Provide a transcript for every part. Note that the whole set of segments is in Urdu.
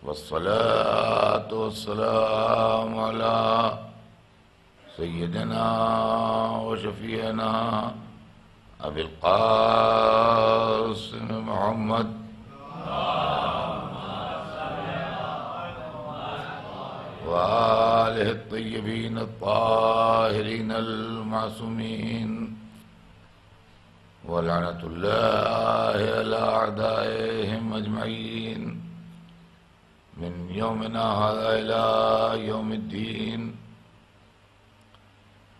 والصلاة والسلام على سيدنا وشفيعنا أبي القاسم محمد وآله الطيبين الطاهرين المعصومين ولعنة الله على أعدائهم أجمعين من يومنا هذا إلى يوم الدين.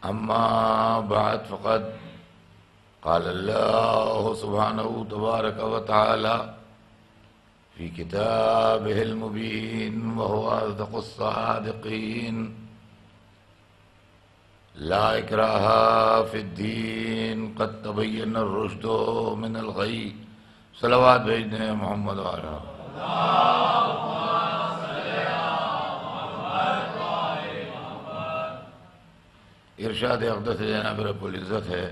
أما بعد فقد قال الله سبحانه تبارك وتعالى في كتابه المبين وهو أصدق الصادقين: لا إكراه في الدين قد تبين الرشد من الغي. صلوات بھیجنے ہیں محمد وعلیہ. ارشاد اقدس جناب رب العزت ہے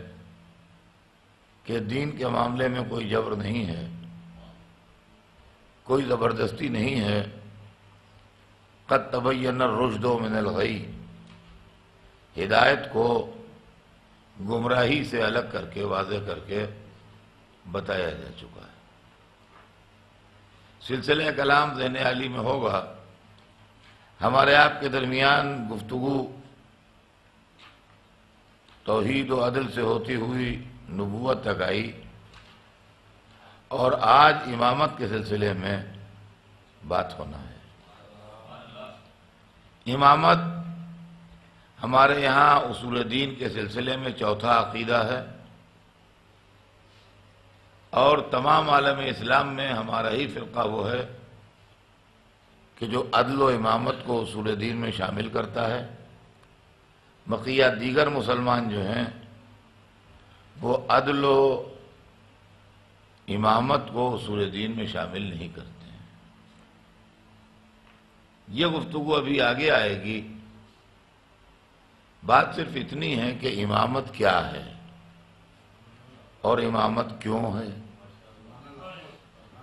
کہ دین کے معاملے میں کوئی جبر نہیں ہے، کوئی زبردستی نہیں ہے. قد تبین الرشد من الغی، ہدایت کو گمراہی سے الگ کر کے واضح کر کے بتایا جا چکا ہے. سلسلہ کلام ذہن عالی میں ہوگا. ہمارے آپ کے درمیان گفتگو توحید و عدل سے ہوتی ہوئی نبوت تک آئی، اور آج امامت کے سلسلے میں بات ہونا ہے. امامت ہمارے یہاں اصول دین کے سلسلے میں چوتھا عقیدہ ہے، اور تمام عالم اسلام میں ہمارا ہی فرقہ وہ ہے کہ جو عدل و امامت کو اصول دین میں شامل کرتا ہے. بقیہ دیگر مسلمان جو ہیں وہ عدل و امامت کو اصول دین میں شامل نہیں کرتے ہیں. یہ گفتگو ابھی آگے آئے گی. بات صرف اتنی ہے کہ امامت کیا ہے اور امامت کیوں ہے.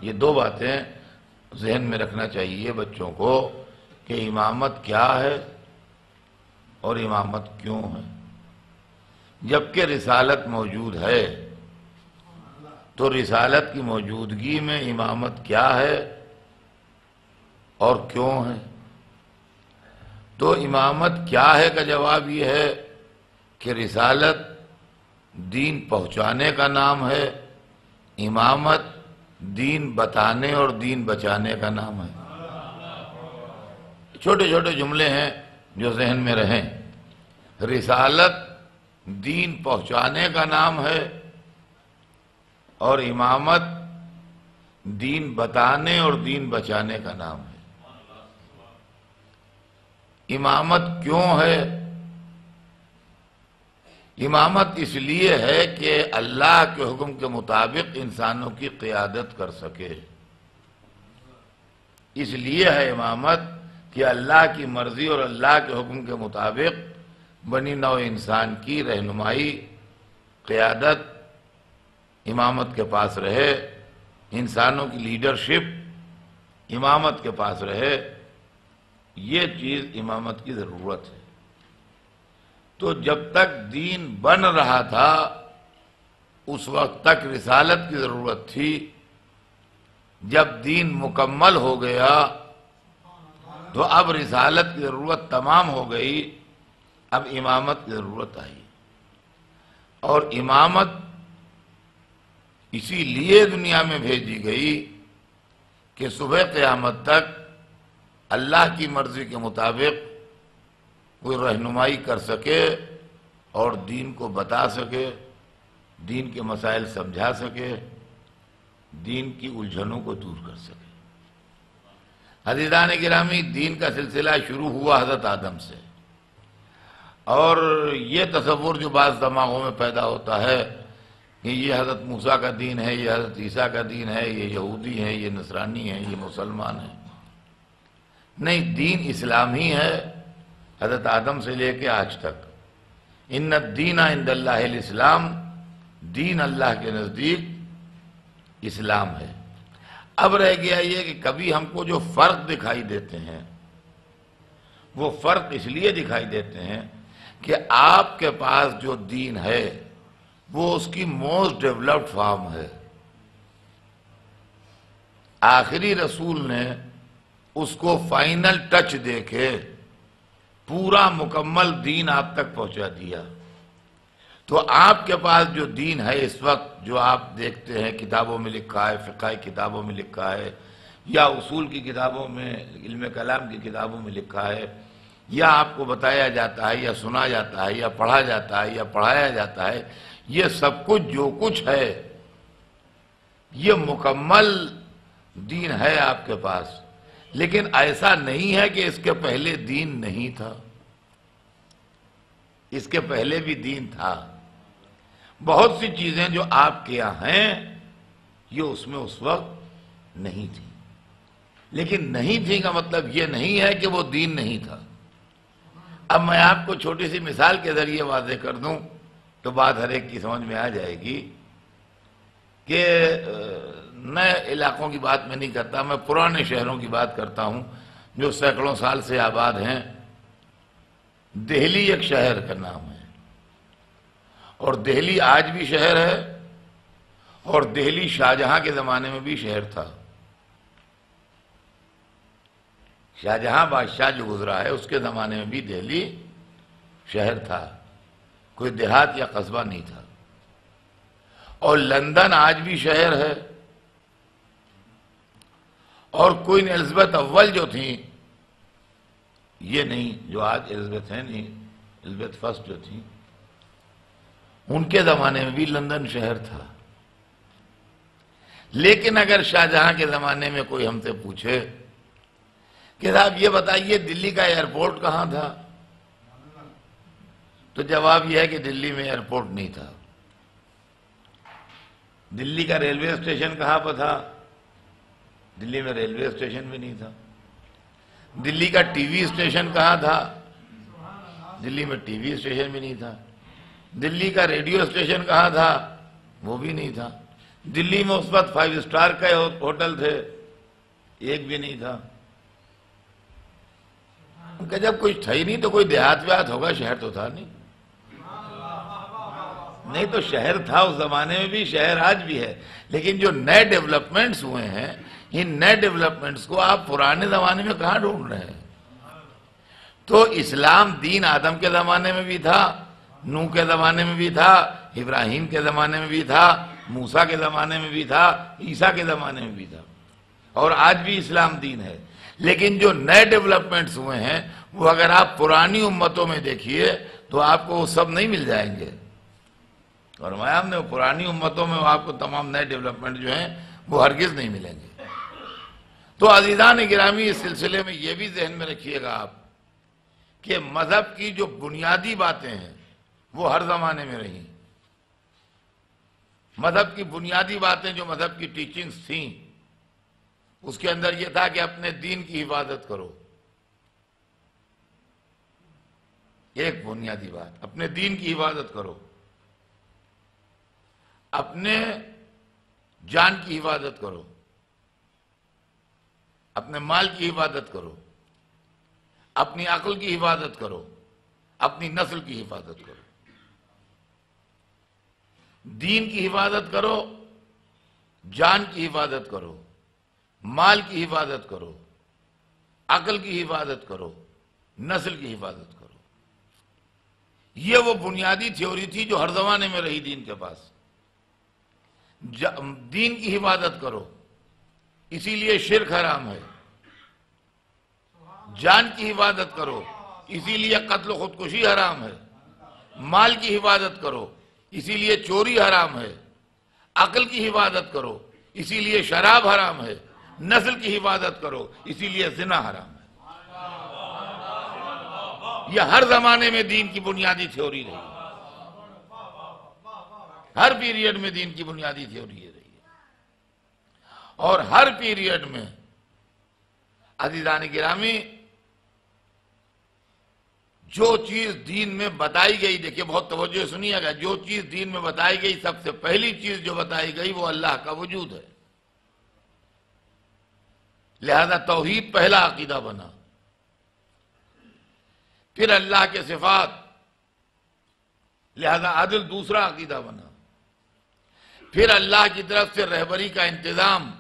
یہ دو باتیں ذہن میں رکھنا چاہیے بچوں کو کہ امامت کیا ہے اور امامت کیوں ہے. جبکہ رسالت موجود ہے تو رسالت کی موجودگی میں امامت کیا ہے اور کیوں ہے. تو امامت کیا ہے کا جواب یہ ہے کہ رسالت دین پہنچانے کا نام ہے، امامت دین بتانے اور دین بچانے کا نام ہے. چھوٹے چھوٹے جملے ہیں جو ذہن میں رہیں. رسالت دین پہنچانے کا نام ہے اور امامت دین بتانے اور دین بچانے کا نام ہے. امامت کیوں ہے؟ امامت اس لیے ہے کہ اللہ کے حکم کے مطابق انسانوں کی قیادت کر سکے. اس لیے ہے امامت کہ اللہ کی مرضی اور اللہ کے حکم کے مطابق بنی نوع انسان کی رہنمائی، قیادت امامت کے پاس رہے، انسانوں کی لیڈرشپ امامت کے پاس رہے. یہ چیز امامت کی ضرورت ہے. تو جب تک دین بن رہا تھا اس وقت تک رسالت کی ضرورت تھی. جب دین مکمل ہو گیا تو اب رسالت کی ضرورت تمام ہو گئی، اب امامت کی ضرورت آئی. اور امامت اسی لیے دنیا میں بھیجی گئی کہ صبح قیامت تک اللہ کی مرضی کے مطابق کوئی رہنمائی کر سکے اور دین کو بتا سکے، دین کے مسائل سمجھا سکے، دین کی الجھنوں کو دور کر سکے. عزیزان گرامی، دین کا سلسلہ شروع ہوا حضرت آدم سے، اور یہ تصور جو بعض دماغوں میں پیدا ہوتا ہے کہ یہ حضرت موسیٰ کا دین ہے، یہ حضرت عیسیٰ کا دین ہے، یہ یہودی ہیں، یہ نصرانی ہیں، یہ مسلمان ہیں. نہیں، دین اسلام ہی ہے حضرت آدم سے لے کے آج تک. ان الدین عند اللہ الاسلام، دین اللہ کے نزدیک اسلام ہے. اب رہ گیا یہ کہ کبھی ہم کو جو فرق دکھائی دیتے ہیں وہ فرق اس لیے دکھائی دیتے ہیں کہ آپ کے پاس جو دین ہے وہ اس کی موسٹ ڈیولپڈ فارم ہے. آخری رسول نے اس کو فائنل ٹچ دے کے پورا مکمل دین آپ تک پہنچا دیا. تو آپ کے پاس جو دین ہے اس وقت، جو آپ دیکھتے ہیں کتابوں میں لکھا ہے، فقہ کتابوں میں لکھا ہے، یا اصول کی کتابوں میں، علم کلام کی کتابوں میں لکھا ہے، یا آپ کو بتایا جاتا ہے، یا سنا جاتا ہے، یا پڑھا جاتا ہے، یا پڑھایا جاتا ہے، یہ سب کچھ جو کچھ ہے یہ مکمل دین ہے آپ کے پاس. لیکن ایسا نہیں ہے کہ اس کے پہلے دین نہیں تھا، اس کے پہلے بھی دین تھا. بہت سی چیزیں جو آپ کے یہاں ہیں یہ اس میں اس وقت نہیں تھی. لیکن نہیں تھی کا مطلب یہ نہیں ہے کہ وہ دین نہیں تھا. اب میں آپ کو چھوٹی سی مثال کے ذریعے واضح کر دوں تو بات ہر ایک کی سمجھ میں آ جائے گی کہ نئے علاقوں کی بات میں نہیں کرتا، میں پرانے شہروں کی بات کرتا ہوں جو سینکڑوں سال سے آباد ہیں. دہلی ایک شہر کا نام ہے، اور دہلی آج بھی شہر ہے، اور دہلی شاہجہاں کے زمانے میں بھی شہر تھا. شاہجہاں بادشاہ جو گزرا ہے اس کے زمانے میں بھی دہلی شہر تھا، کوئی دیہات یا قصبہ نہیں تھا. اور لندن آج بھی شہر ہے، اور کوئین الزبتھ اول جو تھیں، یہ نہیں جو آج الزبتھ ہیں، نہیں الزبتھ فرسٹ جو تھیں، ان کے زمانے میں بھی لندن شہر تھا. لیکن اگر شاہجہاں کے زمانے میں کوئی ہم سے پوچھے کہ صاحب یہ بتائیے دلی کا ایئرپورٹ کہاں تھا، تو جواب یہ ہے کہ دلی میں ایئرپورٹ نہیں تھا. دلی کا ریلوے اسٹیشن کہاں پر تھا؟ دلی میں ریلوے اسٹیشن بھی نہیں تھا. دلی کا ٹی وی اسٹیشن کہاں تھا؟ دلی میں ٹی وی اسٹیشن بھی نہیں تھا. دلی کا ریڈیو اسٹیشن کہاں تھا؟ وہ بھی نہیں تھا. دلی میں اس وقت 5 اسٹار کا ہوٹل تھے، ایک بھی نہیں تھا. کہ جب کچھ تھا ہی نہیں تو کوئی دیہات ویہات ہوگا، شہر تو تھا نہیں. نہیں تو شہر تھا اس زمانے میں بھی، شہر آج بھی ہے. لیکن جو نئے ڈیولپمنٹس ہوئے ہیں، ان نئے ڈیولپمنٹس کو آپ پرانے زمانے میں کہاں ڈھونڈ رہے ہیں؟ تو اسلام دین آدم کے زمانے میں بھی تھا، نوح کے زمانے میں بھی تھا، ابراہیم کے زمانے میں بھی تھا، موسیٰ کے زمانے میں بھی تھا، عیسیٰ کے زمانے میں بھی تھا، اور آج بھی اسلام دین ہے. لیکن جو نئے ڈیولپمنٹس ہوئے ہیں وہ اگر آپ پرانی امتوں میں دیکھیے تو آپ کو وہ سب نہیں مل جائیں گے. اور ہم نے پرانی امتوں میں آپ کو تمام نئے ڈیولپمنٹ جو ہیں وہ ہرگز نہیں ملیں گے. تو عزیزان گرامی، اس سلسلے میں یہ بھی ذہن میں رکھیے گا آپ کہ مذہب کی جو بنیادی باتیں ہیں وہ ہر زمانے میں رہیں. مذہب کی بنیادی باتیں جو مذہب کی ٹیچنگز تھیں اس کے اندر یہ تھا کہ اپنے دین کی حفاظت کرو. ایک بنیادی بات، اپنے دین کی حفاظت کرو، اپنے جان کی حفاظت کرو، اپنے مال کی حفاظت کرو، اپنی عقل کی حفاظت کرو، اپنی نسل کی حفاظت کرو. دین کی حفاظت کرو، جان کی حفاظت کرو، مال کی حفاظت کرو، عقل کی حفاظت کرو، نسل کی حفاظت کرو. یہ وہ بنیادی تھیوری تھی جو ہر زمانے میں رہی دین کے پاس. دین کی حفاظت کرو، اسی لیے شرک حرام ہے. جان کی حفاظت کرو، اسی لیے قتل و خودکشی حرام ہے. مال کی حفاظت کرو، اسی لیے چوری حرام ہے. عقل کی حفاظت کرو، اسی لیے شراب حرام ہے. نسل کی حفاظت کرو، اسی لیے زنا حرام ہے. یہ ہر زمانے میں دین کی بنیادی تھیوری رہی ہے، ہر پیریڈ میں دین کی بنیادی تھیوری رہی ہے. اور ہر پیریڈ میں عزیزان گرامی جو چیز دین میں بتائی گئی، دیکھیے بہت توجہ سنیے گا، جو چیز دین میں بتائی گئی سب سے پہلی چیز جو بتائی گئی وہ اللہ کا وجود ہے. لہذا توحید پہلا عقیدہ بنا، پھر اللہ کے صفات، لہذا عدل دوسرا عقیدہ بنا، پھر اللہ کی طرف سے رہبری کا انتظام،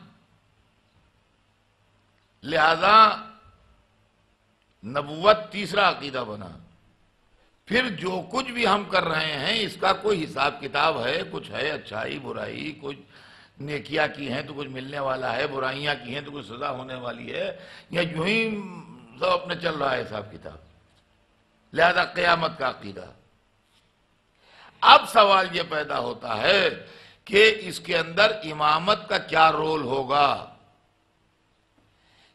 لہذا نبوت تیسرا عقیدہ بنا، پھر جو کچھ بھی ہم کر رہے ہیں اس کا کوئی حساب کتاب ہے، کچھ ہے اچھائی برائی، کچھ نیکیاں کی ہیں تو کچھ ملنے والا ہے، برائیاں کی ہیں تو کچھ سزا ہونے والی ہے، یا یوں ہی سب اپنے چل رہا ہے حساب کتاب، لہذا قیامت کا عقیدہ۔ اب سوال یہ پیدا ہوتا ہے کہ اس کے اندر امامت کا کیا رول ہوگا؟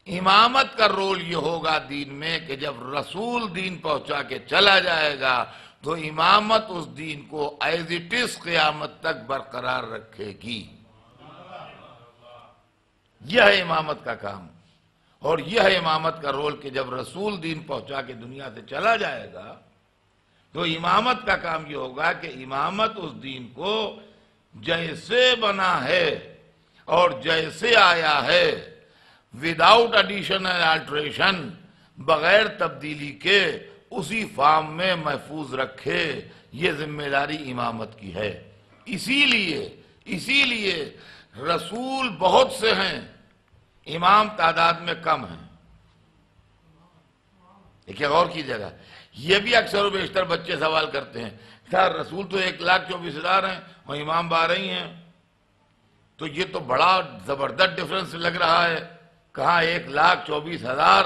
امامت کا رول یہ ہوگا دین میں کہ جب رسول دین پہنچا کے چلا جائے گا تو امامت اس دین کو ایز اٹ از قیامت تک برقرار رکھے گی۔ یہ ہے امامت کا کام، اور یہ ہے امامت کا رول کہ جب رسول دین پہنچا کے دنیا سے چلا جائے گا تو امامت کا کام یہ ہوگا کہ امامت اس دین کو جیسے بنا ہے اور جیسے آیا ہے وداؤٹ ایڈیشن اینڈ آلٹریشن، بغیر تبدیلی کے اسی فارم میں محفوظ رکھے، یہ ذمہ داری امامت کی ہے۔ اسی لیے رسول بہت سے ہیں، امام تعداد میں کم ہیں۔ ایک غور کیجیے گا، یہ بھی اکثر و بیشتر بچے سوال کرتے ہیں، سر رسول تو 1,24,000 ہیں اور امام 12 ہی ہیں، تو یہ تو بڑا زبردست ڈفرنس لگ رہا ہے، کہاں 1,24,000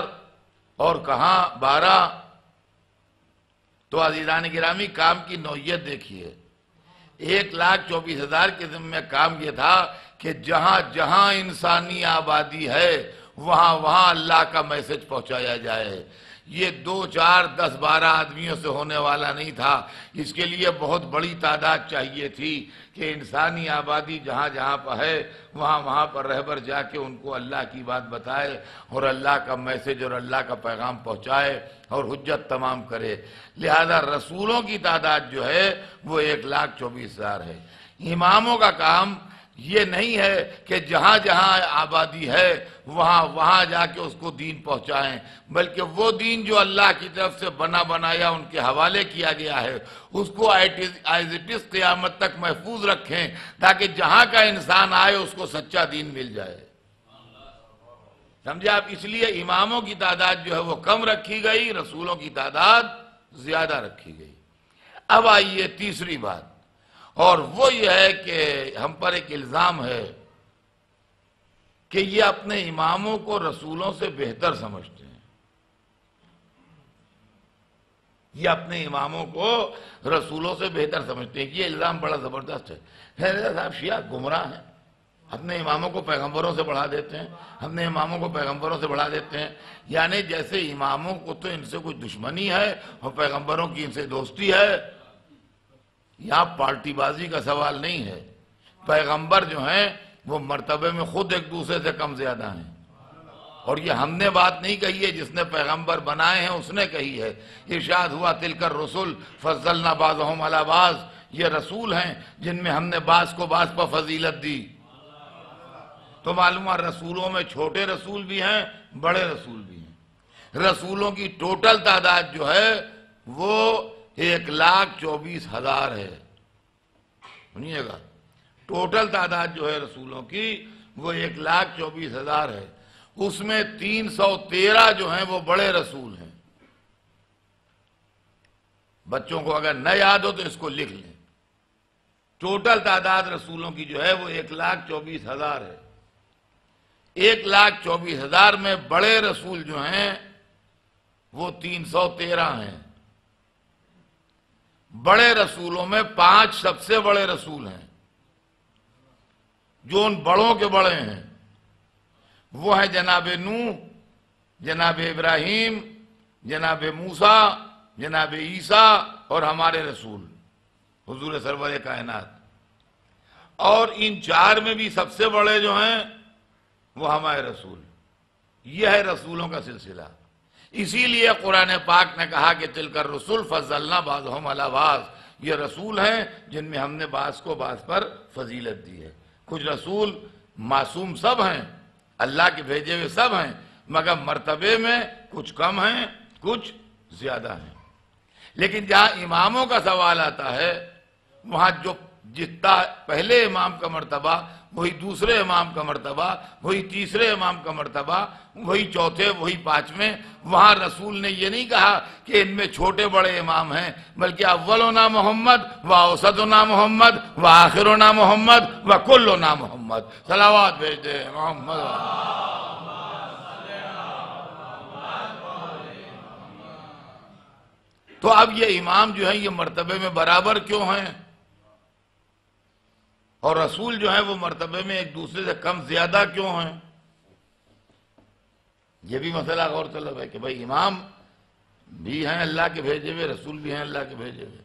اور کہاں 12۔ تو عزیزان گرامی، کام کی نوعیت دیکھیے۔ 1,24,000 کے ذمہ کام یہ تھا کہ جہاں جہاں انسانی آبادی ہے وہاں وہاں اللہ کا میسج پہنچایا جائے۔ یہ 2, 4, 10, 12 آدمیوں سے ہونے والا نہیں تھا، اس کے لیے بہت بڑی تعداد چاہیے تھی کہ انسانی آبادی جہاں جہاں پر ہے وہاں وہاں پر رہبر جا کے ان کو اللہ کی بات بتائے اور اللہ کا میسج اور اللہ کا پیغام پہنچائے اور حجت تمام کرے۔ لہذا رسولوں کی تعداد جو ہے وہ 1,24,000 ہے۔ اماموں کا کام یہ نہیں ہے کہ جہاں جہاں آبادی ہے وہاں وہاں جا کے اس کو دین پہنچائیں، بلکہ وہ دین جو اللہ کی طرف سے بنا بنایا ان کے حوالے کیا گیا ہے اس کو ایز اٹ از قیامت تک محفوظ رکھیں، تاکہ جہاں کا انسان آئے اس کو سچا دین مل جائے۔ سمجھے آپ؟ اس لیے اماموں کی تعداد جو ہے وہ کم رکھی گئی، رسولوں کی تعداد زیادہ رکھی گئی۔ اب آئیے تیسری بات، اور وہ یہ ہے کہ ہم پر ایک الزام ہے کہ یہ اپنے اماموں کو رسولوں سے بہتر سمجھتے ہیں۔ یہ اپنے اماموں کو رسولوں سے بہتر سمجھتے ہیں، یہ الزام بڑا زبردست ہے۔ حضرت صاحب شیعہ گمراہ ہیں، اپنے اماموں کو پیغمبروں سے بڑھا دیتے ہیں، اپنے اماموں کو پیغمبروں سے بڑھا دیتے ہیں، یعنی جیسے اماموں کو تو ان سے کوئی دشمنی ہے اور پیغمبروں کی ان سے دوستی ہے۔ یہاں پارٹی بازی کا سوال نہیں ہے، پیغمبر جو ہیں وہ مرتبے میں خود ایک دوسرے سے کم زیادہ ہیں، اور یہ ہم نے بات نہیں کہی ہے، جس نے پیغمبر بنائے ہیں اس نے کہی ہے۔ ارشاد ہوا تلک الرسل فضلنا بعضهم علی بعض، یہ رسول ہیں جن میں ہم نے بعض کو بعض پر فضیلت دی۔ تو معلوم ہے رسولوں میں چھوٹے رسول بھی ہیں، بڑے رسول بھی ہیں۔ رسولوں کی ٹوٹل تعداد جو ہے وہ 1,24,000 ہے، سنیے گا، ٹوٹل تعداد جو ہے رسولوں کی وہ 1,24,000 ہے، اس میں 313 جو ہیں وہ بڑے رسول ہیں۔ بچوں کو اگر نہ یاد ہو تو اس کو لکھ لیں، ٹوٹل تعداد رسولوں کی جو ہے وہ 1,24,000 ہے۔ 1,24,000 میں بڑے رسول جو ہیں وہ 313 ہیں۔ بڑے رسولوں میں 5 سب سے بڑے رسول ہیں جو ان بڑوں کے بڑے ہیں، وہ ہیں جناب نوح، جناب ابراہیم، جناب موسیٰ، جناب عیسیٰ اور ہمارے رسول حضور سرور کائنات۔ اور ان 4 میں بھی سب سے بڑے جو ہیں وہ ہمارے رسول۔ یہ ہے رسولوں کا سلسلہ۔ اسی لیے قرآن پاک نے کہا کہ تلک الرسل فضلنا بعضهم علی بعض، یہ رسول ہیں جن میں ہم نے بعض کو بعض پر فضیلت دی ہے۔ کچھ رسول معصوم سب ہیں، اللہ کے بھیجے ہوئے سب ہیں، مگر مرتبے میں کچھ کم ہیں کچھ زیادہ ہیں۔ لیکن جہاں اماموں کا سوال آتا ہے، وہاں جو جتنا پہلے امام کا مرتبہ، وہی دوسرے امام کا مرتبہ، وہی تیسرے امام کا مرتبہ، وہی چوتھے، وہی پانچویں۔ وہاں رسول نے یہ نہیں کہا کہ ان میں چھوٹے بڑے امام ہیں، بلکہ اولنا محمد و اوسطنا محمد و آخرنا محمد و کلنا محمد۔ صلوات بھیج دیں محمد۔ تو اب یہ امام جو ہیں یہ مرتبے میں برابر کیوں ہیں، اور رسول جو ہیں وہ مرتبے میں ایک دوسرے سے کم زیادہ کیوں ہیں؟ یہ بھی مسئلہ غور طلب ہے کہ بھائی امام بھی ہیں اللہ کے بھیجے ہوئے، رسول بھی ہیں اللہ کے بھیجے ہوئے،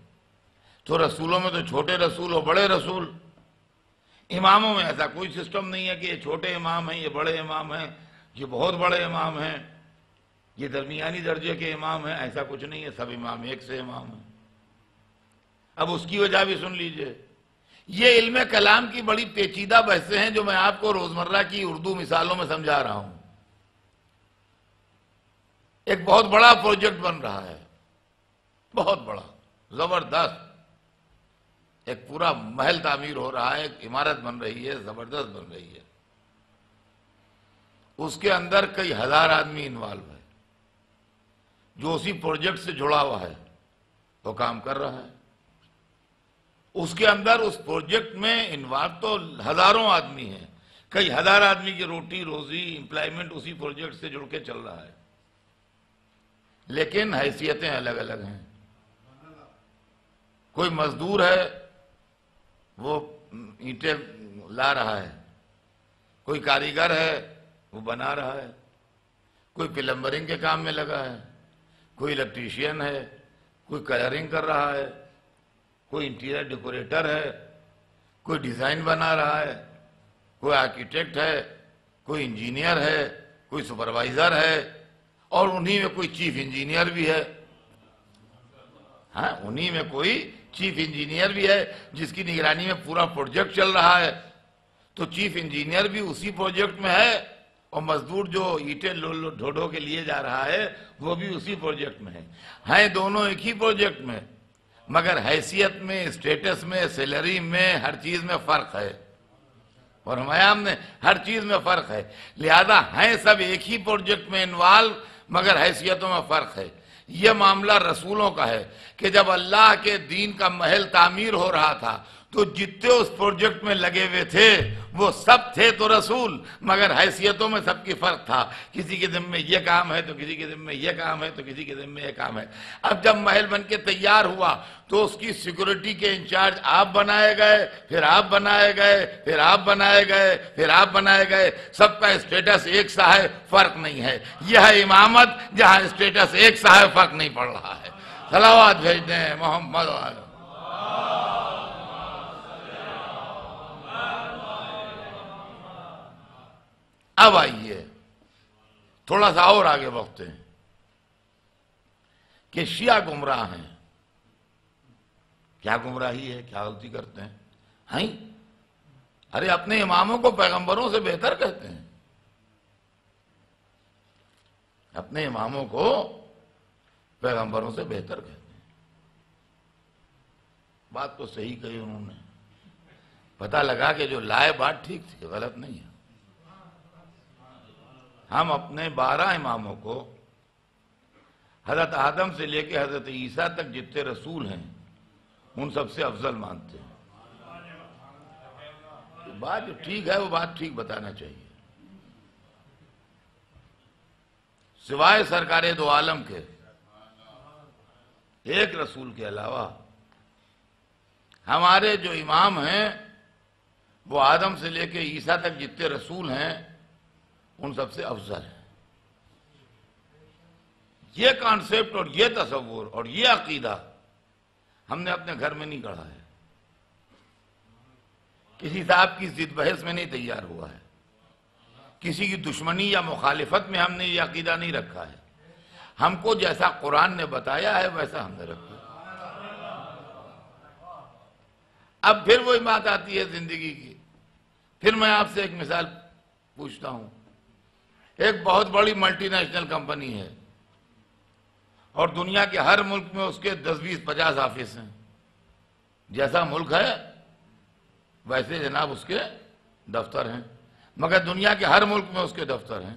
تو رسولوں میں تو چھوٹے رسول اور بڑے رسول، اماموں میں ایسا کوئی سسٹم نہیں ہے کہ یہ چھوٹے امام ہیں، یہ بڑے امام ہیں، یہ بہت بڑے امام ہیں، یہ درمیانی درجے کے امام ہیں، ایسا کچھ نہیں ہے، سب امام ایک سے امام ہیں۔ اب اس کی وجہ بھی سن لیجئے۔ یہ علم کلام کی بڑی پیچیدہ بحثیں ہیں جو میں آپ کو روزمرہ کی اردو مثالوں میں سمجھا رہا ہوں۔ ایک بہت بڑا پروجیکٹ بن رہا ہے، بہت بڑا، زبردست، ایک پورا محل تعمیر ہو رہا ہے، ایک عمارت بن رہی ہے، زبردست بن رہی ہے۔ اس کے اندر کئی ہزار آدمی انوالو ہے، جو اسی پروجیکٹ سے جڑا ہوا ہے، وہ کام کر رہا ہے۔ اس کے اندر اس پروجیکٹ میں انوالو تو ہزاروں آدمی ہیں، کئی ہزار آدمی کی روٹی روزی امپلائمنٹ اسی پروجیکٹ سے جڑ کے چل رہا ہے، لیکن حیثیتیں الگ الگ ہیں۔ کوئی مزدور ہے وہ اینٹیں لا رہا ہے، کوئی کاریگر ہے وہ بنا رہا ہے، کوئی پلمبرنگ کے کام میں لگا ہے، کوئی الیکٹریشین ہے، کوئی کلرنگ کر رہا ہے، کوئی انٹیریئر ڈیکوریٹر ہے، کوئی ڈیزائن بنا رہا ہے، کوئی آرکیٹیکٹ ہے، کوئی انجینئر ہے، کوئی سپروائزر ہے، اور انہی میں کوئی چیف انجینئر بھی ہے۔ ہاں، انہی میں کوئی چیف انجینئر بھی ہے جس کی نگرانی میں پورا پروجیکٹ چل رہا ہے۔ تو چیف انجینئر بھی اسی پروجیکٹ میں ہے، اور مزدور جو اینٹیں ڈھو ڈھو کے لیے جا رہا ہے وہ بھی اسی پروجیکٹ میں ہے۔ ہیں دونوں ایک ہی پروجیکٹ میں، مگر حیثیت میں، اسٹیٹس میں، سیلری میں، ہر چیز میں فرق ہے۔ اور ہم نے ہر چیز میں فرق ہے، لہذا ہیں سب ایک ہی پروجیکٹ میں انوالو، مگر حیثیتوں میں فرق ہے۔ یہ معاملہ رسولوں کا ہے کہ جب اللہ کے دین کا محل تعمیر ہو رہا تھا تو جتنے اس پروجیکٹ میں لگے ہوئے تھے وہ سب تھے تو رسول، مگر حیثیتوں میں سب کی فرق تھا۔ کسی کے ذمہ میں یہ کام ہے تو کسی کے ذمہ میں یہ کام ہے تو کسی کے ذمہ میں یہ کام ہے۔ اب جب محل بن کے تیار ہوا تو اس کی سیکورٹی کے انچارج آپ بنائے گئے، پھر آپ بنائے گئے، پھر آپ بنائے گئے، پھر آپ بنائے گئے، سب کا اسٹیٹس ایک سا ہے، فرق نہیں ہے۔ یہ ہے امامت جہاں اسٹیٹس ایک سا ہے، فرق نہیں پڑ رہا ہے۔ صلوات بھیج دیں محمد والے۔ اب آئیے تھوڑا سا اور آگے بڑھتے ہیں کہ شیعہ گمراہ ہیں۔ کیا گمراہی ہے، کیا غلطی کرتے ہیں؟ ارے اپنے اماموں کو پیغمبروں سے بہتر کہتے ہیں، اپنے اماموں کو پیغمبروں سے بہتر کہتے ہیں۔ بات تو صحیح کہی انہوں نے، پتہ لگا کہ جو لائے بات ٹھیک تھی، غلط نہیں ہے۔ ہم اپنے 12 اماموں کو حضرت آدم سے لے کے حضرت عیسیٰ تک جتنے رسول ہیں ان سب سے افضل مانتے ہیں۔ بات جو ٹھیک ہے وہ بات ٹھیک بتانا چاہیے۔ سوائے سرکار دو عالم کے ایک رسول کے علاوہ ہمارے جو امام ہیں وہ آدم سے لے کے عیسیٰ تک جتنے رسول ہیں ان سب سے افضل ہے۔ یہ کانسیپٹ اور یہ تصور اور یہ عقیدہ ہم نے اپنے گھر میں نہیں گڑھا ہے، کسی صاحب کی ضد بحث میں نہیں تیار ہوا ہے، کسی کی دشمنی یا مخالفت میں ہم نے یہ عقیدہ نہیں رکھا ہے۔ ہم کو جیسا قرآن نے بتایا ہے ویسا ہم نے رکھا ہے۔ اب پھر وہی بات آتی ہے زندگی کی۔ پھر میں آپ سے ایک مثال پوچھتا ہوں ایک بہت بڑی ملٹی نیشنل کمپنی ہے اور دنیا کے ہر ملک میں اس کے 10 20 50 آفس ہیں. جیسا ملک ہے ویسے جناب اس کے دفتر ہیں، مگر دنیا کے ہر ملک میں اس کے دفتر ہیں.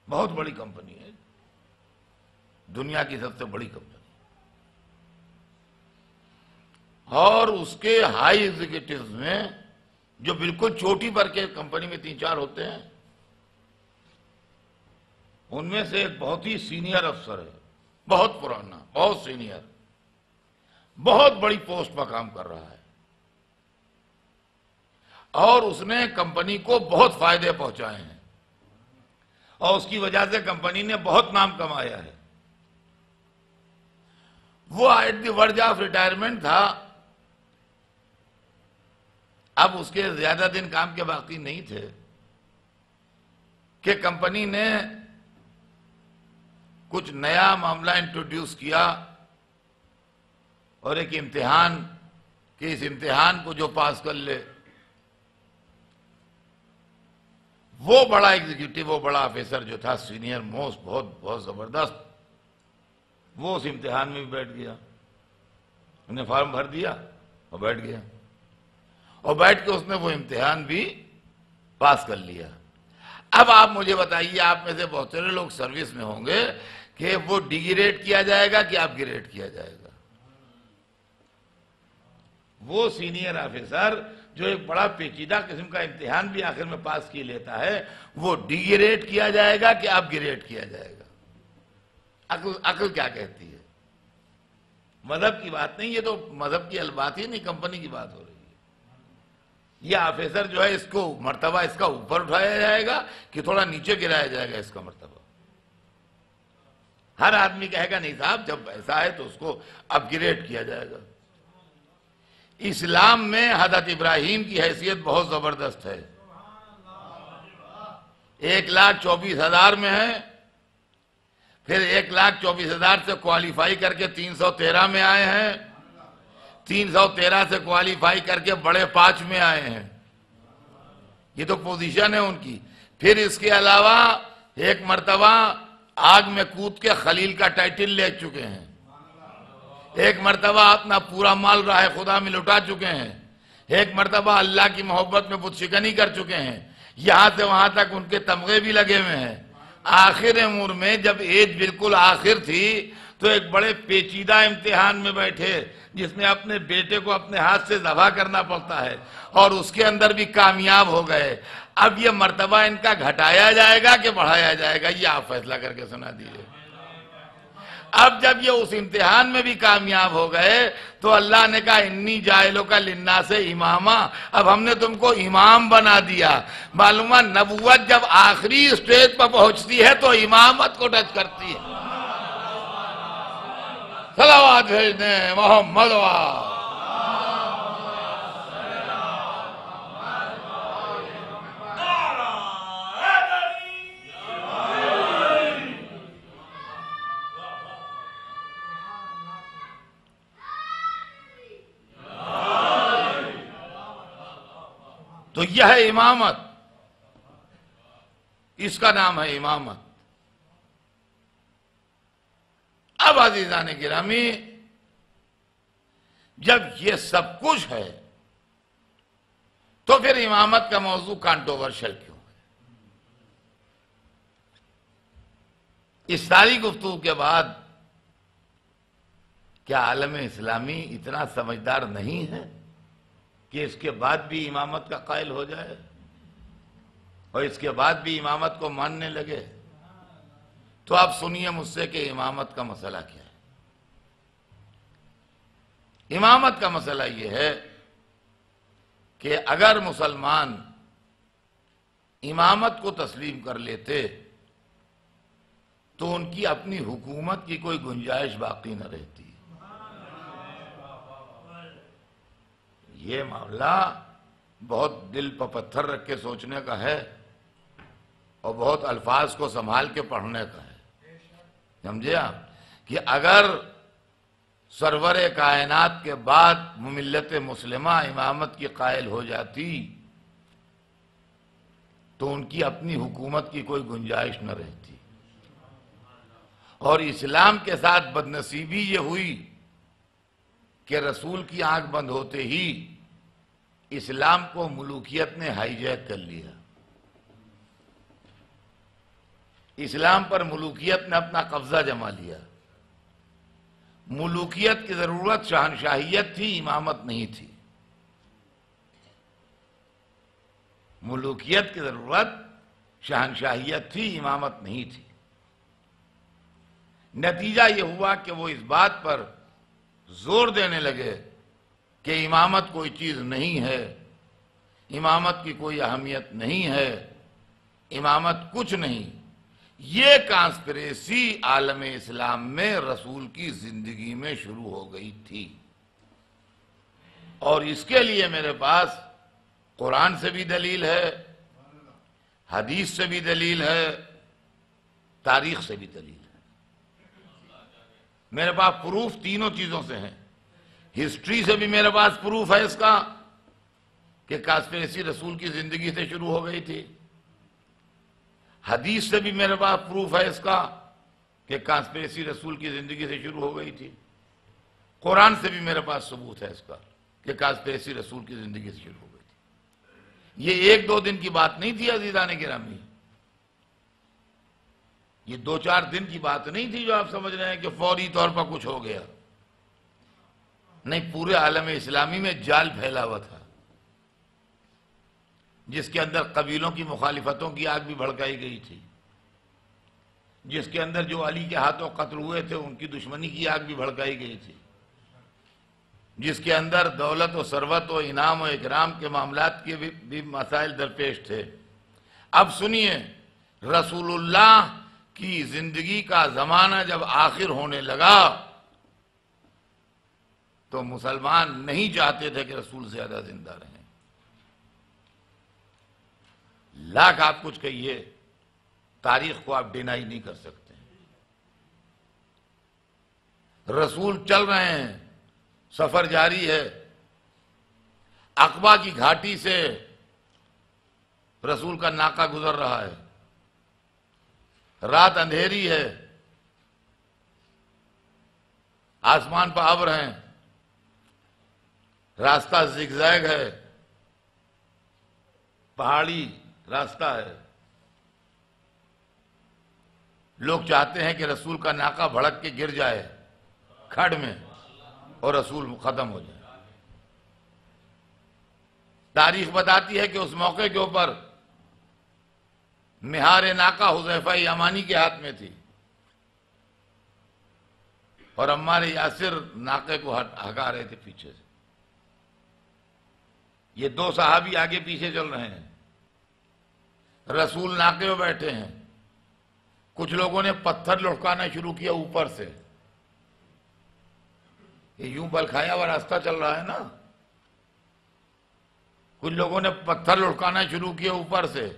بہت بڑی کمپنی ہے، دنیا کی سب سے بڑی کمپنی. اور اس کے ہائی ایگزیکٹوز میں جو بالکل چوٹی پر کے کمپنی میں 3 4 ہوتے ہیں، ان میں سے ایک بہت ہی سینئر افسر ہے، بہت پرانا، بہت سینئر، بہت بڑی پوسٹ پر کام کر رہا ہے، اور اس نے کمپنی کو بہت فائدے پہنچائے ہیں اور اس کی وجہ سے کمپنی نے بہت نام کمایا ہے. وہ ایٹ دی ورج آف ریٹائرمنٹ تھا. اب اس کے زیادہ دن کام کے باقی نہیں تھے کہ کمپنی نے کچھ نیا معاملہ انٹروڈیوس کیا اور ایک امتحان کہ اس امتحان کو جو پاس کر لے، وہ بڑا ایگزیکٹو، وہ بڑا آفیسر جو تھا سینئر موسٹ، بہت بہت زبردست، وہ اس امتحان میں بھی بیٹھ گیا. انہوں نے فارم بھر دیا اور بیٹھ گیا، اور بیٹھ کے اس نے وہ امتحان بھی پاس کر لیا. اب آپ مجھے بتائیے، آپ میں سے بہت سارے لوگ سروس میں ہوں گے، کہ وہ ڈی گریڈ کیا جائے گا کہ اپ گریڈ کیا جائے گا؟ وہ سینئر آفیسر جو ایک بڑا پیچیدہ قسم کا امتحان بھی آخر میں پاس کی لیتا ہے، وہ ڈی گریڈ کیا جائے گا کہ اپ گریڈ کیا جائے گا؟ عقل کیا کہتی ہے؟ مذہب کی بات نہیں، یہ تو مذہب کی بات ہی نہیں، کمپنی کی بات ہو رہی ہے. یہ آفیسر جو ہے، اس کو مرتبہ اس کا اوپر اٹھایا جائے گا کہ تھوڑا نیچے گرایا جائے گا اس کا مرتبہ؟ ہر آدمی کہے گا نہیں صاحب، جب ایسا ہے تو اس کو اپ گریڈ کیا جائے گا. اسلام میں حضرت ابراہیم کی حیثیت بہت زبردست ہے. 1,24,000 میں ہے، پھر 1,24,000 سے کوالیفائی کر کے 313 میں آئے ہیں، 313 سے کوالیفائی کر کے بڑے 5 میں آئے ہیں. یہ تو پوزیشن ہے ان کی. پھر اس کے علاوہ ایک مرتبہ آگ میں کود کے خلیل کا ٹائٹل لے چکے ہیں، ایک مرتبہ اپنا پورا مال راہ خدا میں لٹا چکے ہیں، ایک مرتبہ اللہ کی محبت میں بت شکنی کر چکے ہیں، یہاں سے وہاں تک ان کے تمغے بھی لگے ہوئے ہیں. آخر امور میں جب ایج بالکل آخر تھی تو ایک بڑے پیچیدہ امتحان میں بیٹھے، جس میں اپنے بیٹے کو اپنے ہاتھ سے ذبح کرنا پڑتا ہے، اور اس کے اندر بھی کامیاب ہو گئے. اب یہ مرتبہ ان کا گھٹایا جائے گا کہ بڑھایا جائے گا، یہ آپ فیصلہ کر کے سنا دیجئے. اب جب یہ اس امتحان میں بھی کامیاب ہو گئے تو اللہ نے کہا انی جائلوں کا للناس امامہ، اب ہم نے تم کو امام بنا دیا. معلومہ نبوت جب آخری اسٹیج پر پہنچتی ہے تو امامت کو ٹچ کرتی ہے. صلوات بھیجنے محمد وآلہ. تو یہ ہے امامت، اس کا نام ہے امامت. اب عزیزان گرامی، جب یہ سب کچھ ہے تو پھر امامت کا موضوع کانٹروورشل کیوں ہے؟ اس ساری گفتگو کے بعد کیا عالم اسلامی اتنا سمجھدار نہیں ہے کہ اس کے بعد بھی امامت کا قائل ہو جائے اور اس کے بعد بھی امامت کو ماننے لگے؟ تو آپ سنیے مجھ سے کہ امامت کا مسئلہ کیا ہے. امامت کا مسئلہ یہ ہے کہ اگر مسلمان امامت کو تسلیم کر لیتے تو ان کی اپنی حکومت کی کوئی گنجائش باقی نہ رہتی. یہ معاملہ بہت دل پر پتھر رکھ کے سوچنے کا ہے اور بہت الفاظ کو سنبھال کے پڑھنے کا ہے. سمجھے آپ کہ اگر سرور کائنات کے بعد ملت مسلمہ امامت کی قائل ہو جاتی تو ان کی اپنی حکومت کی کوئی گنجائش نہ رہتی. اور اسلام کے ساتھ بدنصیبی یہ ہوئی کہ رسول کی آنکھ بند ہوتے ہی اسلام کو ملوکیت نے ہائی جیک کر لیا. اسلام پر ملوکیت نے اپنا قبضہ جما لیا. ملوکیت کی ضرورت شہنشاہیت تھی، امامت نہیں تھی. ملوکیت کی ضرورت شہنشاہیت تھی، امامت نہیں تھی. نتیجہ یہ ہوا کہ وہ اس بات پر زور دینے لگے کہ امامت کوئی چیز نہیں ہے، امامت کی کوئی اہمیت نہیں ہے، امامت کچھ نہیں. یہ کانسپریسی عالم اسلام میں رسول کی زندگی میں شروع ہو گئی تھی. اور اس کے لیے میرے پاس قرآن سے بھی دلیل ہے، حدیث سے بھی دلیل ہے، تاریخ سے بھی دلیل ہے. میرے پاس پروف تینوں چیزوں سے ہیں. ہسٹری سے بھی میرے پاس پروف ہے اس کا کہ کانسپریسی رسول کی زندگی سے شروع ہو گئی تھی. حدیث سے بھی میرے پاس پروف ہے اس کا کہ کانسپریسی رسول کی زندگی سے شروع ہو گئی تھی. قرآن سے بھی میرے پاس ثبوت ہے اس کا کہ کانسپریسی رسول کی زندگی سے شروع ہو گئی تھی. یہ ایک دو دن کی بات نہیں تھی عزیزان گرامی، یہ دو چار دن کی بات نہیں تھی جو آپ سمجھ رہے ہیں کہ فوری طور پر کچھ ہو گیا. نہیں، پورے عالم اسلامی میں جال پھیلا ہوا تھا جس کے اندر قبیلوں کی مخالفتوں کی آگ بھی بھڑکائی گئی تھی، جس کے اندر جو علی کے ہاتھوں قتل ہوئے تھے ان کی دشمنی کی آگ بھی بھڑکائی گئی تھی، جس کے اندر دولت و ثروت و انعام و اکرام کے معاملات کے بھی مسائل درپیش تھے. اب سنیے، رسول اللہ کی زندگی کا زمانہ جب آخر ہونے لگا تو مسلمان نہیں چاہتے تھے کہ رسول زیادہ زندہ رہیں. لاکھ آپ کچھ کہیے، تاریخ کو آپ ڈینائی نہیں کر سکتے. رسول چل رہے ہیں، سفر جاری ہے. عقبہ کی گھاٹی سے رسول کا ناقہ گزر رہا ہے. رات اندھیری ہے، آسمان پر ابر ہیں، راستہ زگزیگ ہے، پہاڑی راستہ ہے. لوگ چاہتے ہیں کہ رسول کا ناقہ بھڑک کے گر جائے کھڈ میں اور رسول ختم ہو جائے. تاریخ بتاتی ہے کہ اس موقع کے اوپر مہار ناقہ حذیفہ یمانی کے ہاتھ میں تھی اور عمار یاسر ناقے کو ہکا رہے تھے پیچھے سے. یہ دو صحابی آگے پیچھے چل رہے ہیں، رسول ناقے پہ بیٹھے ہیں. کچھ لوگوں نے پتھر لڑکانا شروع کیا اوپر سے. یہ یوں بل کھایا ہوا راستہ چل رہا ہے نا. کچھ لوگوں نے پتھر لڑکانا شروع کیا اوپر سے.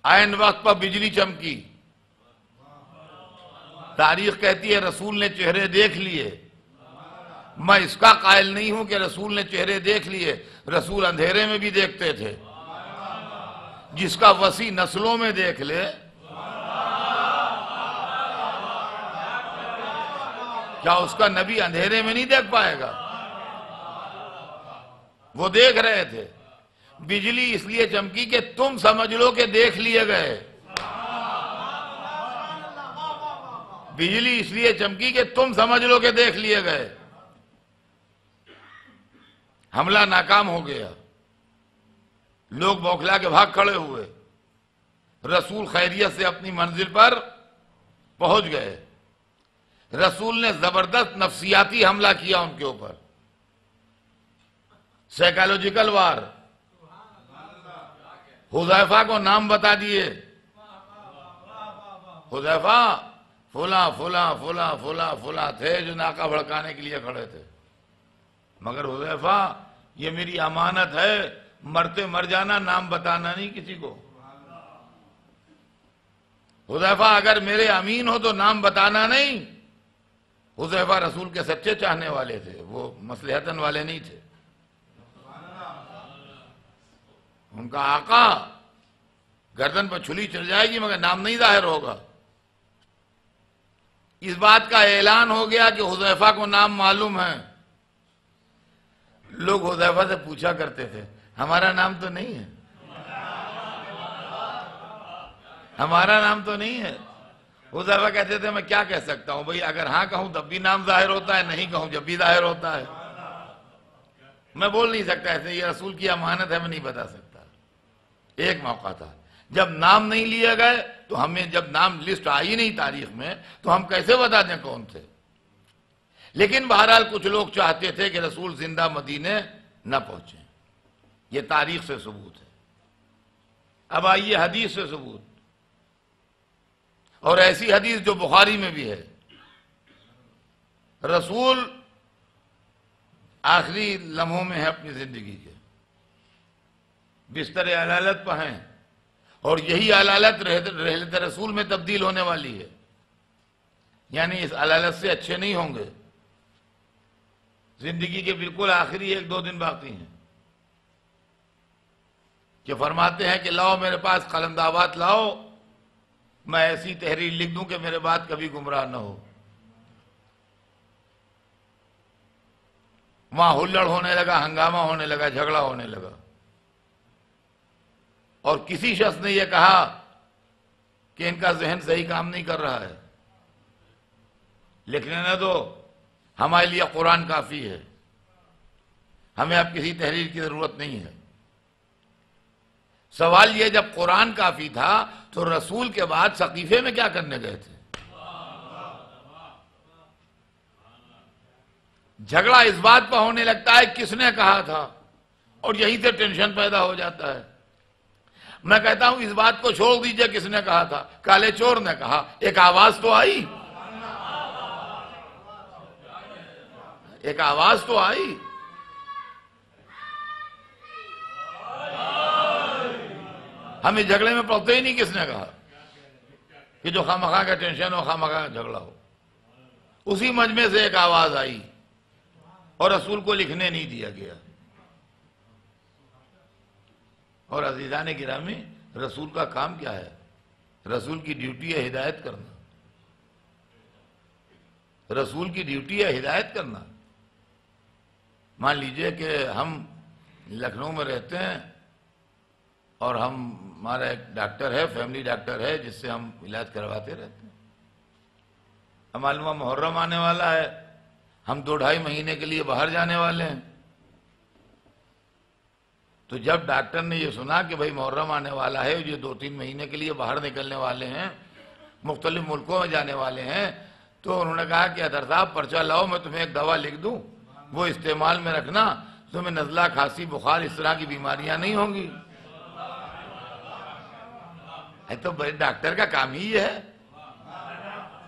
عین وقت پر بجلی چمکی. تاریخ کہتی ہے رسول نے چہرے دیکھ لیے. میں اس کا قائل نہیں ہوں کہ رسول نے چہرے دیکھ لیے. رسول اندھیرے میں بھی دیکھتے تھے. جس کا وسیع نسلوں میں دیکھ لے، کیا اس کا نبی اندھیرے میں نہیں دیکھ پائے گا؟ وہ دیکھ رہے تھے. بجلی اس لیے چمکی کہ تم سمجھ لو کہ دیکھ لیے گئے. بجلی اس لیے چمکی کہ تم سمجھ لو کہ دیکھ لیے گئے. حملہ ناکام ہو گیا. لوگ بوکھلا کے بھاگ کھڑے ہوئے. رسول خیریت سے اپنی منزل پر پہنچ گئے. رسول نے زبردست نفسیاتی حملہ کیا ان کے اوپر، سائیکالوجیکل وار. حذیفہ کو نام بتا دیے. حذیفہ فلاں فلاں فلاں فلاں فلاں تھے جو ناقہ بھڑکانے کے لیے کھڑے تھے. مگر حذیفہ یہ میری امانت ہے، مرتے مر جانا، نام بتانا نہیں کسی کو. حذیفہ اگر میرے امین ہو تو نام بتانا نہیں. حذیفہ رسول کے سچے چاہنے والے تھے، وہ مصلحتاً والے نہیں تھے. ان کا آقا، گردن پر چھری چل جائے گی مگر نام نہیں ظاہر ہوگا۔ اس بات کا اعلان ہو گیا کہ حذیفہ کو نام معلوم ہے۔ لوگ حذیفہ سے پوچھا کرتے تھے ہمارا نام تو نہیں ہے، ہمارا نام تو نہیں ہے۔ حذیفہ کہتے تھے میں کیا کہہ سکتا ہوں بھئی، اگر ہاں کہوں تب بھی نام ظاہر ہوتا ہے، نہیں کہوں جب بھی ظاہر ہوتا ہے۔ میں بول نہیں سکتا ایسے، یہ رسول کی امانت ہے، میں نہیں بتا سکتا۔ ایک موقع تھا جب نام نہیں لیے گئے تو ہمیں، جب نام لسٹ آئی نہیں تاریخ میں تو ہم کیسے بتا دیں کون تھے؟ لیکن بہرحال کچھ لوگ چاہتے تھے کہ رسول زندہ مدینے نہ پہنچیں، یہ تاریخ سے ثبوت ہے۔ اب آئیے حدیث سے ثبوت، اور ایسی حدیث جو بخاری میں بھی ہے۔ رسول آخری لمحوں میں ہے اپنی زندگی کے، بستر علالت پہ ہیں، اور یہی علالت رحلت رسول میں تبدیل ہونے والی ہے، یعنی اس علالت سے اچھے نہیں ہوں گے۔ زندگی کے بالکل آخری 1-2 دن باقی ہیں کہ فرماتے ہیں کہ لاؤ میرے پاس قلمداوات لاؤ، میں ایسی تحریر لکھ دوں کہ میرے بعد کبھی گمراہ نہ ہو۔ وہاں ہلڑ ہونے لگا، ہنگامہ ہونے لگا، جھگڑا ہونے لگا، اور کسی شخص نے یہ کہا کہ ان کا ذہن صحیح کام نہیں کر رہا ہے، لکھنے نہ دو، ہمارے لیے قرآن کافی ہے، ہمیں اب کسی تحریر کی ضرورت نہیں ہے۔ سوال یہ، جب قرآن کافی تھا تو رسول کے بعد سقیفے میں کیا کرنے گئے تھے؟ جھگڑا اس بات پہ ہونے لگتا ہے کس نے کہا تھا، اور یہیں سے ٹینشن پیدا ہو جاتا ہے۔ میں کہتا ہوں اس بات کو چھوڑ دیجئے کس نے کہا تھا، کالے چور نے کہا، ایک آواز تو آئی، ایک آواز تو آئی۔ ہمیں جھگڑے میں پڑتے ہی نہیں کس نے کہا کہ جو خواہ کا ٹینشن ہو، خواہ کا جھگڑا ہو۔ اسی مجمع سے ایک آواز آئی اور رسول کو لکھنے نہیں دیا گیا۔ اور عزیزان گرامی، رسول کا کام کیا ہے؟ رسول کی ڈیوٹی ہے ہدایت کرنا، رسول کی ڈیوٹی ہے ہدایت کرنا۔ مان لیجئے کہ ہم لکھنؤ میں رہتے ہیں اور ہمارا ایک ڈاکٹر ہے، فیملی ڈاکٹر ہے، جس سے ہم علاج کرواتے رہتے ہیں۔ ہم معلوم محرم آنے والا ہے، ہم 2-2.5 مہینے کے لیے باہر جانے والے ہیں۔ تو جب ڈاکٹر نے یہ سنا کہ بھئی محرم آنے والا ہے، یہ 2-3 مہینے کے لیے باہر نکلنے والے ہیں، مختلف ملکوں میں جانے والے ہیں، تو انہوں نے کہا کہ اطہر صاحب پرچہ لاؤ، میں تمہیں ایک دوا لکھ دوں، وہ استعمال میں رکھنا، تمہیں نزلہ، کھانسی، بخار، اس طرح کی بیماریاں نہیں ہوں گی۔ تو ڈاکٹر کا کام ہی یہ ہے،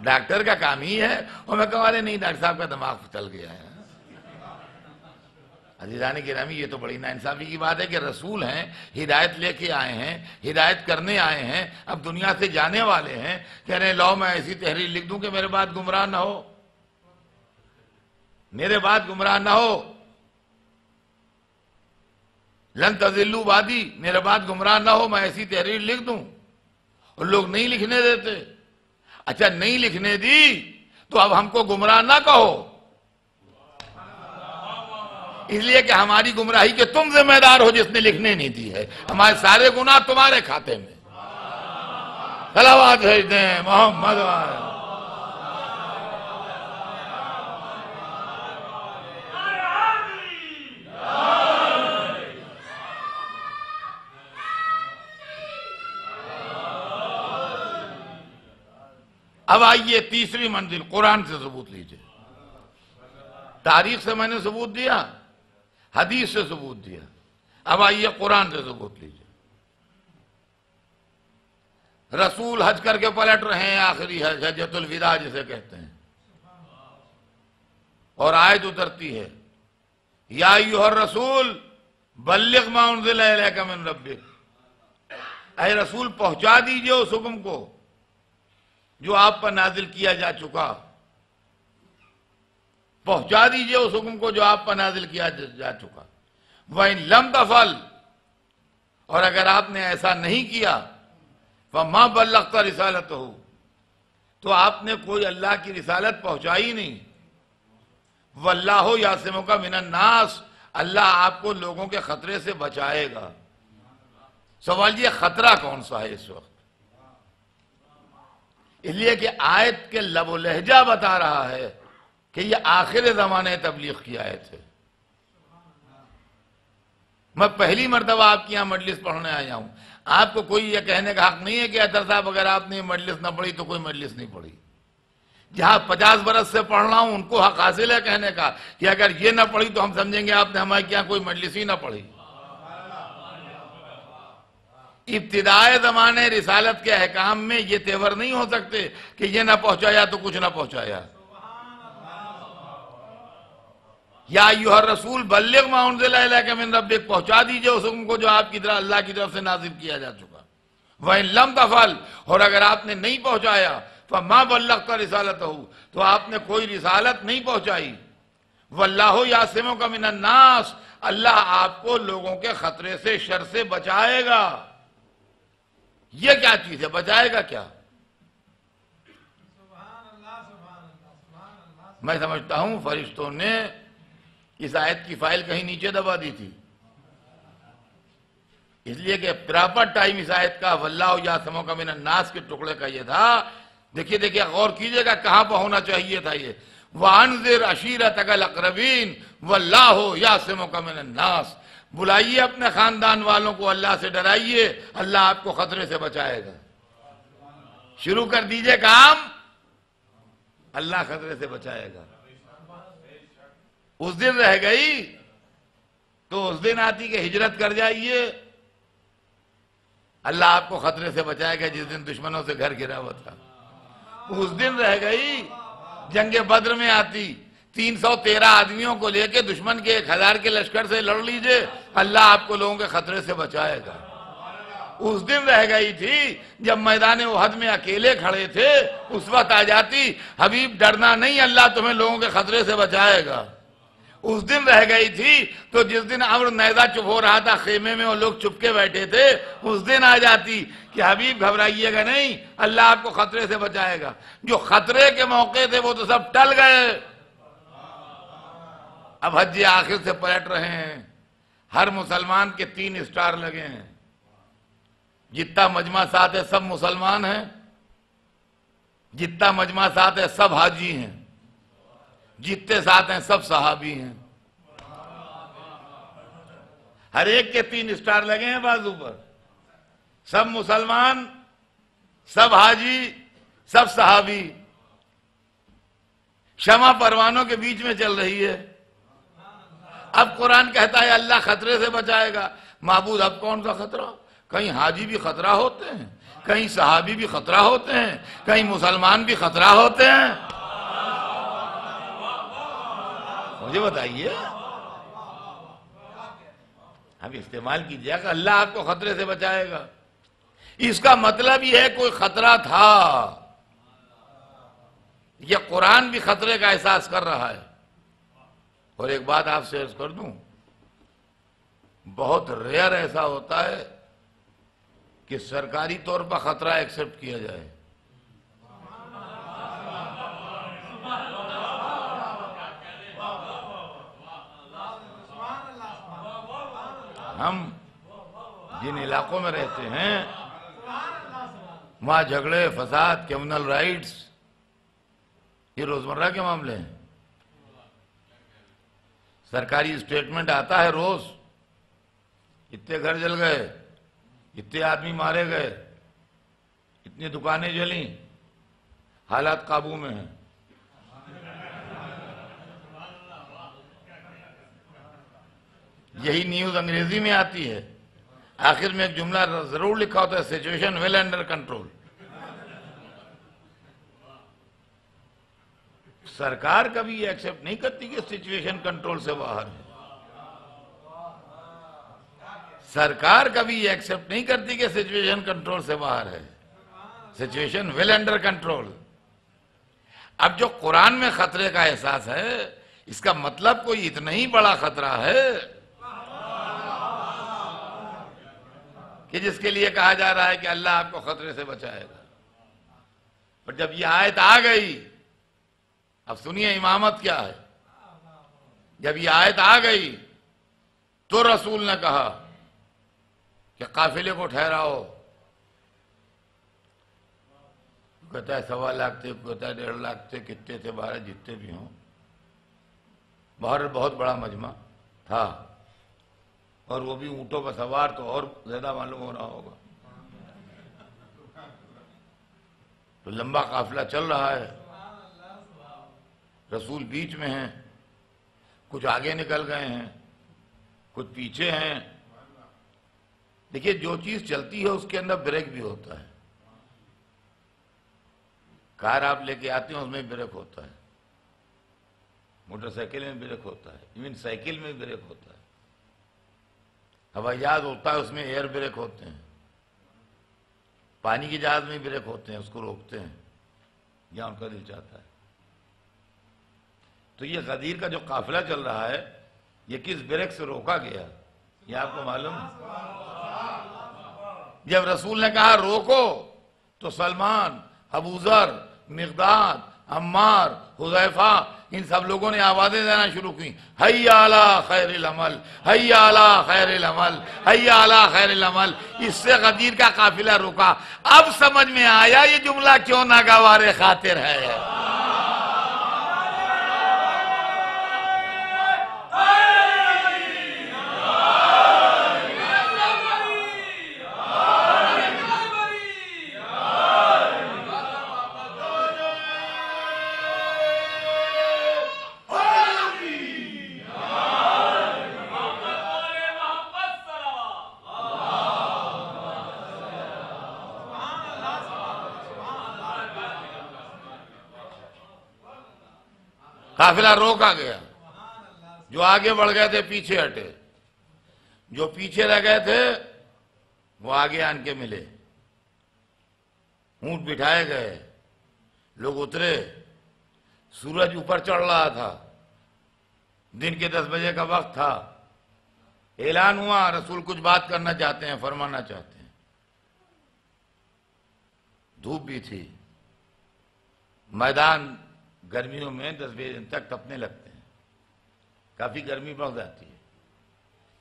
ڈاکٹر کا کام ہی ہے۔ اور میں کہا ارے نہیں، ڈاکٹر صاحب کا دماغ چل گیا ہے۔ عزیزان گرامی، یہ تو بڑی ناانصافی کی بات ہے کہ رسول ہیں، ہدایت لے کے آئے ہیں، ہدایت کرنے آئے ہیں، اب دنیا سے جانے والے ہیں، کہہ رہے ہیں لاؤ میں ایسی تحریر لکھ دوں کہ میرے بعد گمراہ نہ ہو، میرے بعد گمراہ نہ ہو، لن تضلوا بعدی، میرے بعد گمراہ نہ ہو، میں ایسی تحریر لکھ دوں، اور لوگ نہیں لکھنے دیتے۔ اچھا نہیں لکھنے دی تو اب ہم کو گمراہ نہ کہو، اس لیے کہ ہماری گمراہی کے تم ذمہ دار ہو جس نے لکھنے نہیں دی ہے، ہمارے سارے گناہ تمہارے کھاتے میں۔ صلوات بھیج دیں محمد۔ اب آئیے تیسری منزل، قرآن سے ثبوت لیجئے۔ تاریخ سے میں نے ثبوت دیا، حدیث سے ثبوت دیا، اب آئیے قرآن سے ثبوت لیجئے۔ رسول حج کر کے پلٹ رہے ہیں، آخری حج، حجۃ الوداع جسے کہتے ہیں، اور آیت اترتی ہے یا ایھا الرسول بلغ ما انزل الیک من ربک، اے رسول پہنچا دیجئے اس حکم کو جو آپ پر نازل کیا جا چکا، پہنچا دیجئے اس حکم کو جو آپ پر نازل کیا جا چکا۔ وَإِن لَمْ تَفْعَلْ، اور اگر آپ نے ایسا نہیں کیا فَمَا بَلَّغْتَ رِسَالَتَهُ، تو آپ نے کوئی اللہ کی رسالت پہنچائی نہیں. وَاللَّهُ يَعْصِمُكَ مِنَ النَّاسِ، اللہ آپ کو لوگوں کے خطرے سے بچائے گا. سوال یہ خطرہ کون سا ہے اس وقت؟ اس لیے کہ آیت کے لب و لہجہ بتا رہا ہے کہ یہ آخر زمانے تبلیغ کی آیت ہے. میں پہلی مرتبہ آپ کی یہاں مجلس پڑھنے آیا ہوں. آپ کو کوئی یہ کہنے کا حق نہیں ہے کہ اطہر صاحب اگر آپ نے یہ مجلس نہ پڑھی تو کوئی مجلس نہیں پڑھی. جہاں 50 برس سے پڑھ رہا ہوں ان کو حق حاصل ہے کہنے کا کہ اگر یہ نہ پڑھی تو ہم سمجھیں گے آپ نے ہمارے یہاں کوئی مجلس ہی نہ پڑھی. ابتدائے زمانے رسالت کے احکام میں یہ تیور نہیں ہو سکتے کہ یہ نہ پہنچایا تو کچھ نہ پہنچایا. یا ایھا الرسول بلغ ما انزل الیک من ربک، پہنچا دیجئے اس حکم کو جو آپ کی طرف اللہ کی طرف سے نازل کیا جا چکا. وَإِن لَمْ تَفْعَلْ، اور اگر آپ نے نہیں پہنچایا فَمَا بَلَّغْتَ رِسَالَتَهُ، تو آپ نے کوئی رسالت نہیں پہنچائی. وَاللَّهُ يَعْصِمُكَ مِنَ النَّاسِ، اللہ آپ کو لوگوں کے خطرے سے، شر سے بچائے گا. یہ کیا چیز ہے؟ بچائے گا کیا؟ میں سمجھتا ہوں فرشتوں نے اس آیت کی فائل کہیں نیچے دبا دی تھی، اس لیے کہ پراپر ٹائم اس آیت کا واللہ یعصمک من الناس کے ٹکڑے کا یہ تھا. دیکھیے غور کیجئے گا کہاں پہ ہونا چاہیے تھا یہ وَأَنذِرْ عَشِيرَتَكَ الْأَقْرَبِينَ وَاللَّهُ يَعْصِمُكَ مِنَ النَّاسِ. بلائیے اپنے خاندان والوں کو، اللہ سے ڈرائیے، اللہ آپ کو خطرے سے بچائے گا. شروع کر دیجئے کام، اللہ خطرے سے بچائے گا. اس دن رہ گئی تو اس دن آتی کہ ہجرت کر جائیے، اللہ آپ کو خطرے سے بچائے گا جس دن دشمنوں سے گھر گرا ہوا تھا. اس دن رہ گئی جنگ بدر میں آتی 313 آدمیوں کو لے کے دشمن کے 1000 کے لشکر سے لڑ لیجئے، اللہ آپ کو لوگوں کے خطرے سے بچائے گا. اس دن رہ گئی تھی جب میدان احد میں اکیلے کھڑے تھے، اس وقت آ جاتی حبیب ڈرنا نہیں، اللہ تمہیں لوگوں کے خطرے سے بچائے گا. اس دن رہ گئی تھی تو جس دن عمرو نیزہ چپ ہو رہا تھا خیمے میں اور لوگ چپ کے بیٹھے تھے، اس دن آ جاتی کہ حبیب گھبرائیے گا نہیں، اللہ آپ کو خطرے سے بچائے گا. جو خطرے کے موقع تھے وہ تو سب ٹل گئے. اب حج آخر سے پلٹ رہے ہیں، ہر مسلمان کے 3 اسٹار لگے ہیں. جتنا مجمع ساتھ ہے سب مسلمان ہیں، جتنا مجمع ساتھ ہے سب حاجی ہیں، جتنے ساتھ ہیں سب صحابی ہیں. ہر ایک کے 3 اسٹار لگے ہیں بازو پر. سب مسلمان، سب حاجی، سب صحابی. شمع پروانوں کے بیچ میں چل رہی ہے. اب قرآن کہتا ہے اللہ خطرے سے بچائے گا. معبود اب کون سا خطرہ؟ کہیں حاجی بھی خطرہ ہوتے ہیں، کہیں صحابی بھی خطرہ ہوتے ہیں، کہیں مسلمان بھی خطرہ ہوتے ہیں. مجھے بتائیے، اب استعمال کیجیے کہ اللہ آپ کو خطرے سے بچائے گا. اس کا مطلب یہ ہے کوئی خطرہ تھا. یہ قرآن بھی خطرے کا احساس کر رہا ہے. اور ایک بات آپ سے عرض کر دوں، بہت ریئر ایسا ہوتا ہے کہ سرکاری طور پر خطرہ ایکسپٹ کیا جائے. ہم جن علاقوں میں رہتے ہیں وہاں جھگڑے، فساد، کمیونل رائٹس یہ روزمرہ کے معاملے ہیں. سرکاری اسٹیٹمنٹ آتا ہے روز، اتنے گھر جل گئے، اتنے آدمی مارے گئے، اتنی دکانیں جلیں، حالات قابو میں ہیں. یہی نیوز انگریزی میں آتی ہے، آخر میں ایک جملہ ضرور لکھا ہوتا ہے سچویشن ویل انڈر کنٹرول. سرکار کبھی یہ ایکسپٹ نہیں کرتی کہ سچویشن کنٹرول سے باہر ہے. سرکار کبھی یہ ایکسپٹ نہیں کرتی کہ سچویشن کنٹرول سے باہر ہے. Situation well under control. اب جو قرآن میں خطرے کا احساس ہے، اس کا مطلب کوئی اتنا ہی بڑا خطرہ ہے کہ جس کے لیے کہا جا رہا ہے کہ اللہ آپ کو خطرے سے بچائے گا. پر جب یہ آیت آ گئی، اب سنیے امامت کیا ہے. جب یہ آیت آ گئی تو رسول نے کہا کہ قافلے کو ٹھہراؤ. کہتا ہے 1.25 لاکھ تھے، کہتا ہے 1.5 لاکھ تھے، کتنے تھے باہر جتنے بھی ہوں. باہر بہت بڑا مجمع تھا، اور وہ بھی اونٹوں پر سوار، تو اور زیادہ معلوم ہو رہا ہوگا. تو لمبا قافلہ چل رہا ہے، رسول بیچ میں ہیں، کچھ آگے نکل گئے ہیں، کچھ پیچھے ہیں. دیکھیے جو چیز چلتی ہے اس کے اندر بریک بھی ہوتا ہے. کار آپ لے کے آتے ہیں اس میں بریک ہوتا ہے، موٹر سائیکل میں بریک ہوتا ہے، ایون سائیکل میں بریک ہوتا ہے، ہوائی جہاز ہوتا ہے اس میں ایئر بریک ہوتے ہیں، پانی کی جہاز میں بریک ہوتے ہیں، اس کو روکتے ہیں جہاں ان کا دل چاہتا ہے. تو یہ غدیر کا جو قافلہ چل رہا ہے یہ کس بریک سے روکا گیا یہ آپ کو معلوم ہے؟ جب رسول نے کہا روکو تو سلمان، ابو ذر، مقداد، عمار، حذیفہ، ان سب لوگوں نے آوازیں دینا شروع کی، حی علی خیر العمل، حی علی خیر العمل، حی علی خیر العمل. اس سے غدیر کا قافلہ رکا. اب سمجھ میں آیا یہ جملہ کیوں ناگوار خاطر ہے. قافلہ روکا گیا. جو آگے بڑھ گئے تھے پیچھے ہٹے، جو پیچھے رہ گئے تھے وہ آگے آن کے ملے. اونٹ بٹھائے گئے، لوگ اترے. سورج اوپر چڑھ رہا تھا، دن کے 10 بجے کا وقت تھا. اعلان ہوا رسول کچھ بات کرنا چاہتے ہیں، فرمانا چاہتے ہیں. دھوپ بھی تھی، میدان گرمیوں میں 10 بجے تک تپنے لگتے ہیں، کافی گرمی بڑھ جاتی ہے.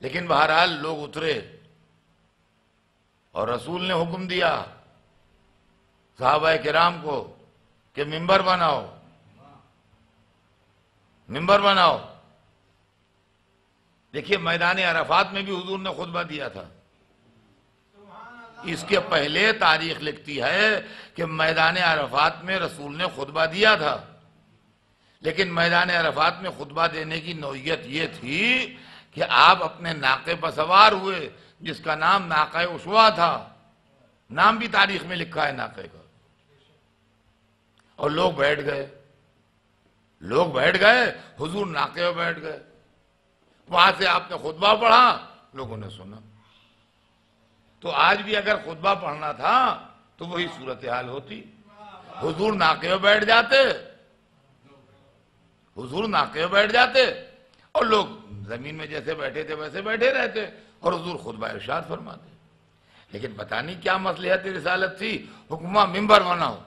لیکن بہرحال لوگ اترے اور رسول نے حکم دیا صحابہ کرام کو کہ منبر بناؤ، منبر بناؤ. دیکھیے میدان عرفات میں بھی حضور نے خطبہ دیا تھا. اس کے پہلے تاریخ لکھتی ہے کہ میدان عرفات میں رسول نے خطبہ دیا تھا، لیکن میدان عرفات میں خطبہ دینے کی نوعیت یہ تھی کہ آپ اپنے ناقے پر سوار ہوئے جس کا نام ناقہ عشوا تھا. نام بھی تاریخ میں لکھا ہے ناقے کا. اور لوگ بیٹھ گئے، لوگ بیٹھ گئے، حضور ناقے پر بیٹھ گئے. وہاں سے آپ نے خطبہ پڑھا، لوگوں نے سنا. تو آج بھی اگر خطبہ پڑھنا تھا تو وہی صورتحال ہوتی. حضور ناقے پر بیٹھ جاتے، حضور ناقے پر بیٹھ جاتے اور لوگ زمین میں جیسے بیٹھے تھے ویسے بیٹھے رہتے اور حضور خطبہ ارشاد فرماتے. لیکن پتہ نہیں کیا مصلحت رسالت تھی، حکمہ منبر بناؤ.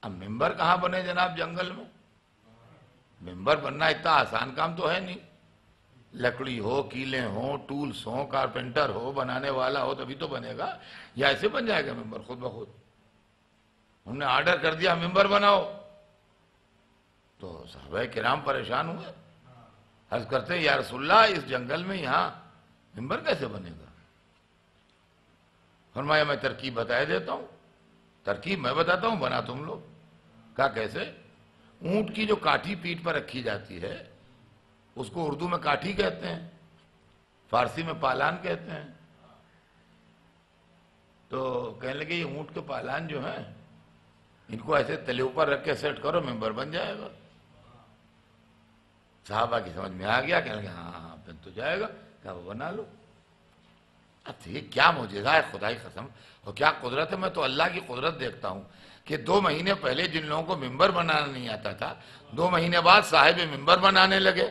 اب منبر کہاں بنے جناب جنگل میں؟ منبر بننا اتنا آسان کام تو ہے نہیں. لکڑی ہو، کیلیں ہوں، ٹولز ہوں، کارپینٹر ہو، بنانے والا ہو تبھی تو بنے گا. یا ایسے بن جائے گا منبر خود بخود؟ ہم نے آرڈر کر دیا منبر بناؤ تو صحابہ کرام پریشان ہوئے. عرض کرتے یا رسول اللہ اس جنگل میں یہاں منبر کیسے بنے گا؟ فرمایا میں ترکیب بتائے دیتا ہوں. ترکیب میں بتاتا ہوں، بنا تم لوگ. کہا کیسے؟ اونٹ کی جو کاٹھی پیٹھ پر رکھی جاتی ہے اس کو اردو میں کاٹھی کہتے ہیں، فارسی میں پالان کہتے ہیں. تو کہنے لگے یہ اونٹ کے پالان جو ہیں ان کو ایسے تلے اوپر رکھ کے سیٹ کرو، ممبر بن جائے گا. صحابہ کی سمجھ میں آ گیا، کہنے لگے ہاں بن تو جائے گا. کہا وہ بنا لو. اب یہ کیا معجزہ ہے خدا کی قسم، اور کیا قدرت ہے. میں تو اللہ کی قدرت دیکھتا ہوں کہ 2 مہینے پہلے جن لوگوں کو ممبر بنانا نہیں آتا تھا 2 مہینے بعد صاحب ممبر بنانے لگے.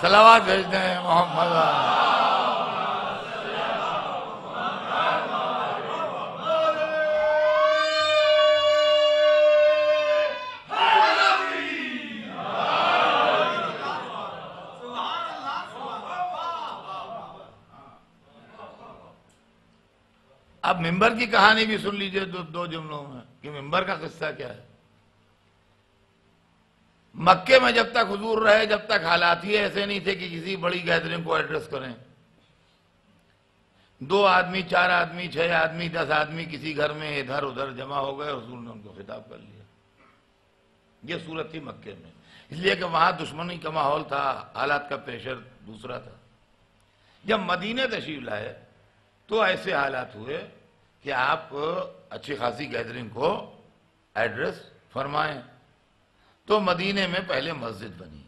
صلوات بھیجتے ہیں محمد۔ اب ممبر کی کہانی بھی سن لیجئے دو جملوں میں کہ ممبر کا قصہ کیا ہے۔ مکے میں جب تک حضور رہے، جب تک حالات ہی ایسے نہیں تھے کہ کسی بڑی گیدرنگ کو ایڈریس کریں، 2 آدمی 4 آدمی 6 آدمی 10 آدمی کسی گھر میں ادھر ادھر جمع ہو گئے، حضور نے ان کو خطاب کر لیا۔ یہ صورت تھی مکے میں، اس لیے کہ وہاں دشمنی کا ماحول تھا، حالات کا پریشر دوسرا تھا۔ جب مدینے تشریف لائے تو ایسے حالات ہوئے کہ آپ اچھی خاصی گیدرنگ کو ایڈریس فرمائیں۔ تو مدینے میں پہلے مسجد بنی،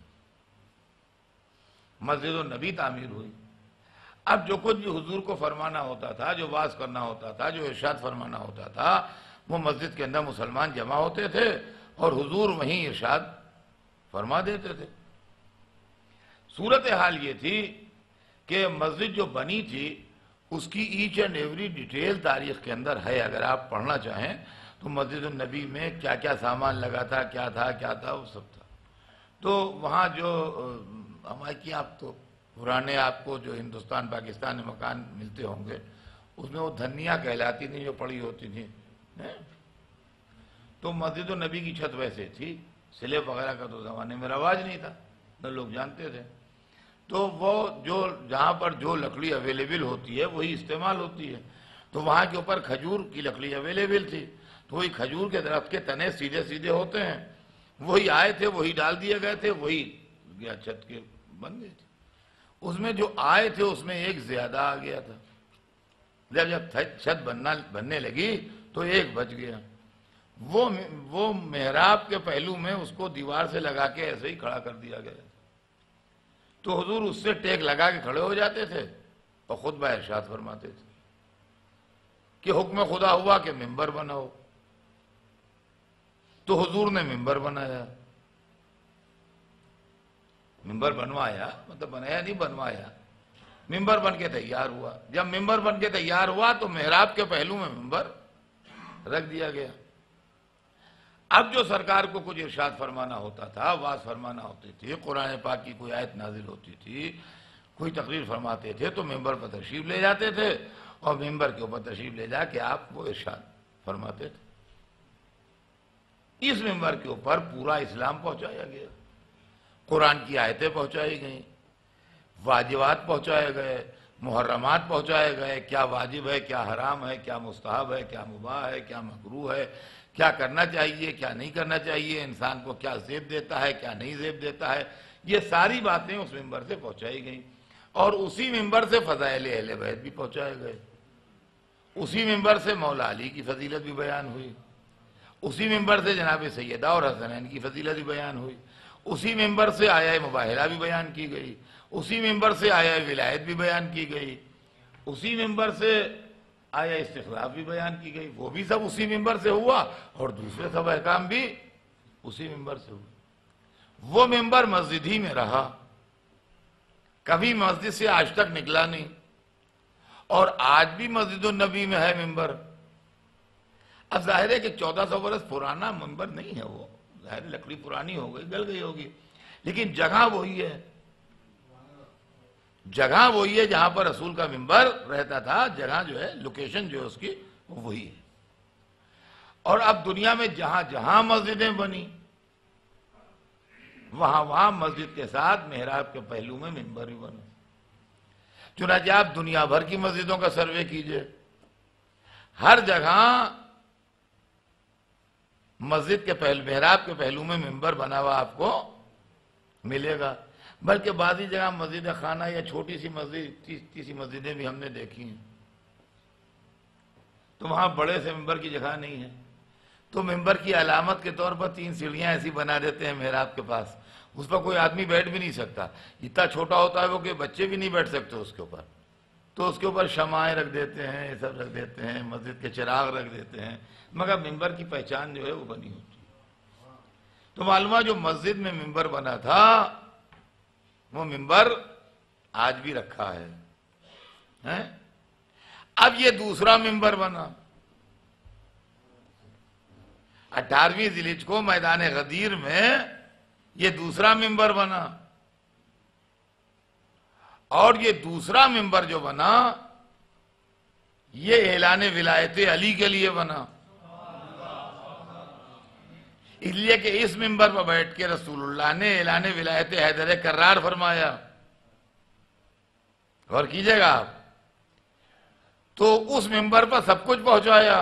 مسجد النبی تعمیر ہوئی۔ اب جو کچھ بھی حضور کو فرمانا ہوتا تھا، جو واعظ کرنا ہوتا تھا، جو ارشاد فرمانا ہوتا تھا، وہ مسجد کے اندر مسلمان جمع ہوتے تھے اور حضور وہیں ارشاد فرما دیتے تھے۔ صورتحال یہ تھی کہ مسجد جو بنی تھی اس کی ایچ اینڈ ایوری ڈیٹیل تاریخ کے اندر ہے، اگر آپ پڑھنا چاہیں تو مسجد النبی میں کیا کیا سامان لگا تھا، کیا تھا وہ سب تھا۔ تو وہاں جو ہمارے آپ تو پرانے آپ کو جو ہندوستان پاکستان میں مکان ملتے ہوں گے، اس میں وہ دھنیاں کہلاتی تھیں جو پڑی ہوتی تھیں، تو مسجد النبی کی چھت ویسے تھی، سلیب وغیرہ کا تو زمانے میں رواج نہیں تھا، نہ لوگ جانتے تھے۔ تو وہ جو جہاں پر جو لکڑی اویلیبل ہوتی ہے وہی استعمال ہوتی ہے، تو وہاں کے اوپر کھجور کی لکڑی اویلیبل تھی، تو وہی کھجور کے درخت کے تنے سیدھے سیدھے ہوتے ہیں، وہی آئے تھے، وہی ڈال دیے گئے تھے، وہی گیا چھت کے بن گئی تھی۔ اس میں جو آئے تھے اس میں ایک زیادہ آ گیا تھا، جب چھت بننے لگی تو ایک بچ گیا، وہ محراب کے پہلو میں اس کو دیوار سے لگا کے ایسے ہی کھڑا کر دیا گیا، تو حضور اس سے ٹیک لگا کے کھڑے ہو جاتے تھے اور خطبہ ارشاد فرماتے تھے کہ حکم خدا ہوا کہ ممبر بناؤ، تو حضور نے ممبر بنایا، ممبر بنوایا، مطلب بنایا نہیں بنوایا، ممبر بن کے تیار ہوا۔ جب ممبر بن کے تیار ہوا تو محراب کے پہلو میں ممبر رکھ دیا گیا۔ اب جو سرکار کو کچھ ارشاد فرمانا ہوتا تھا، واعظ فرمانا ہوتی تھی، قرآن پاک کی کوئی آیت نازل ہوتی تھی، کوئی تقریر فرماتے تھے تو ممبر پر تشریف لے جاتے تھے اور ممبر کے اوپر تشریف لے جا کے آپ وہ ارشاد فرماتے تھے۔ اس ممبر کے اوپر پورا اسلام پہنچایا گیا، قرآن کی آیتیں پہنچائی گئیں، واجبات پہنچائے گئے، محرمات پہنچائے گئے، کیا واجب ہے، کیا حرام ہے، کیا مستحب ہے، کیا مباح ہے، کیا مکروہ ہے، کیا کرنا چاہیے، کیا نہیں کرنا چاہیے، انسان کو کیا زیب دیتا ہے، کیا نہیں زیب دیتا ہے، یہ ساری باتیں اس ممبر سے پہنچائی گئیں۔ اور اسی ممبر سے فضائل اہل بیت بھی پہنچائے گئے، اسی ممبر سے مولا علی کی فضیلت بھی بیان ہوئی، اسی ممبر سے جناب سیدہ اور حسنین کی فضیلت بھی بیان ہوئی، اسی ممبر سے آیہ مباہلہ بھی بیان کی گئی، اسی ممبر سے آیہ ولایت بھی بیان کی گئی، اسی ممبر سے آیہ استخلاف بھی بیان کی گئی، وہ بھی سب اسی ممبر سے ہوا اور دوسرے سب احکام بھی اسی ممبر سے ہوئے۔ وہ ممبر مسجد ہی میں رہا، کبھی مسجد سے آج تک نکلا نہیں، اور آج بھی مسجد النبی میں ہے ممبر۔ اب ظاہر ہے کہ 1400 برس پرانا ممبر نہیں ہے، وہ ظاہر لکڑی پرانی ہو گئی، گل گئی ہوگی، لیکن جگہ وہی ہے، جگہ وہی ہے جہاں پر رسول کا ممبر رہتا تھا، جگہ جو ہے لوکیشن جو ہے اس کی وہی ہے۔ اور اب دنیا میں جہاں جہاں مسجدیں بنی وہاں مسجد کے ساتھ محراب کے پہلو میں ممبر بھی بنا۔ چنانچہ آپ دنیا بھر کی مسجدوں کا سروے کیجئے، ہر جگہ مسجد کے محراب کے پہلو میں ممبر بنا ہوا آپ کو ملے گا، بلکہ بعضی جگہ مسجد خانہ یا چھوٹی سی مسجد، تیسی مسجدیں بھی ہم نے دیکھی ہیں، تو وہاں بڑے سے ممبر کی جگہ نہیں ہے، تو ممبر کی علامت کے طور پر 3 سیڑھیاں ایسی بنا دیتے ہیں محراب کے پاس، اس پر کوئی آدمی بیٹھ بھی نہیں سکتا، اتنا چھوٹا ہوتا ہے وہ کہ بچے بھی نہیں بیٹھ سکتے اس کے اوپر، تو اس کے اوپر شمعیں رکھ دیتے ہیں، یہ سب رکھ دیتے ہیں، مسجد کے چراغ رکھ دیتے ہیں، مگر ممبر کی پہچان جو ہے وہ بنی ہوتی ہے۔ تو معلومہ جو مسجد میں ممبر بنا تھا وہ ممبر آج بھی رکھا ہے۔ اب یہ دوسرا ممبر بنا 18ویں ذی الحجہ کو میدان غدیر میں، یہ دوسرا ممبر بنا، اور یہ دوسرا ممبر جو بنا یہ اعلان ولایت علی کے لیے بنا، اس لیے کہ اس ممبر پر بیٹھ کے رسول اللہ نے اعلان ولایت حیدر کرار فرمایا۔ غور کیجئے گا آپ، تو اس ممبر پر سب کچھ پہنچایا،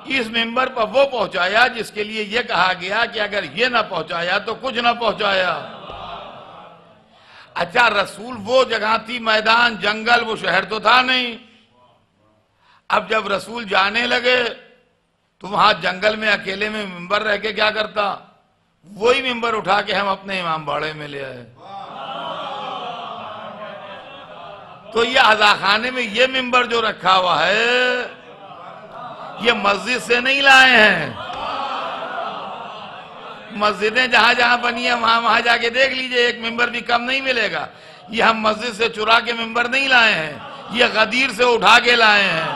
اس ممبر پر وہ پہنچایا جس کے لیے یہ کہا گیا کہ اگر یہ نہ پہنچایا تو کچھ نہ پہنچایا۔ اچھا، رسول وہ جگہ تھی میدان، جنگل، وہ شہر تو تھا نہیں۔ اب جب رسول جانے لگے تو وہاں جنگل میں اکیلے میں ممبر رہ کے کیا کرتا؟ وہی ممبر اٹھا کے ہم اپنے امام باڑے میں لے آئے۔ تو یہ عزاخانے میں یہ ممبر جو رکھا ہوا ہے یہ مسجد سے نہیں لائے ہیں۔ مسجدیں جہاں جہاں بنی ہیں وہاں جا کے دیکھ لیجئے، ایک ممبر بھی کم نہیں ملے گا۔ یہ ہم مسجد سے چرا کے ممبر نہیں لائے ہیں، یہ غدیر سے اٹھا کے لائے ہیں۔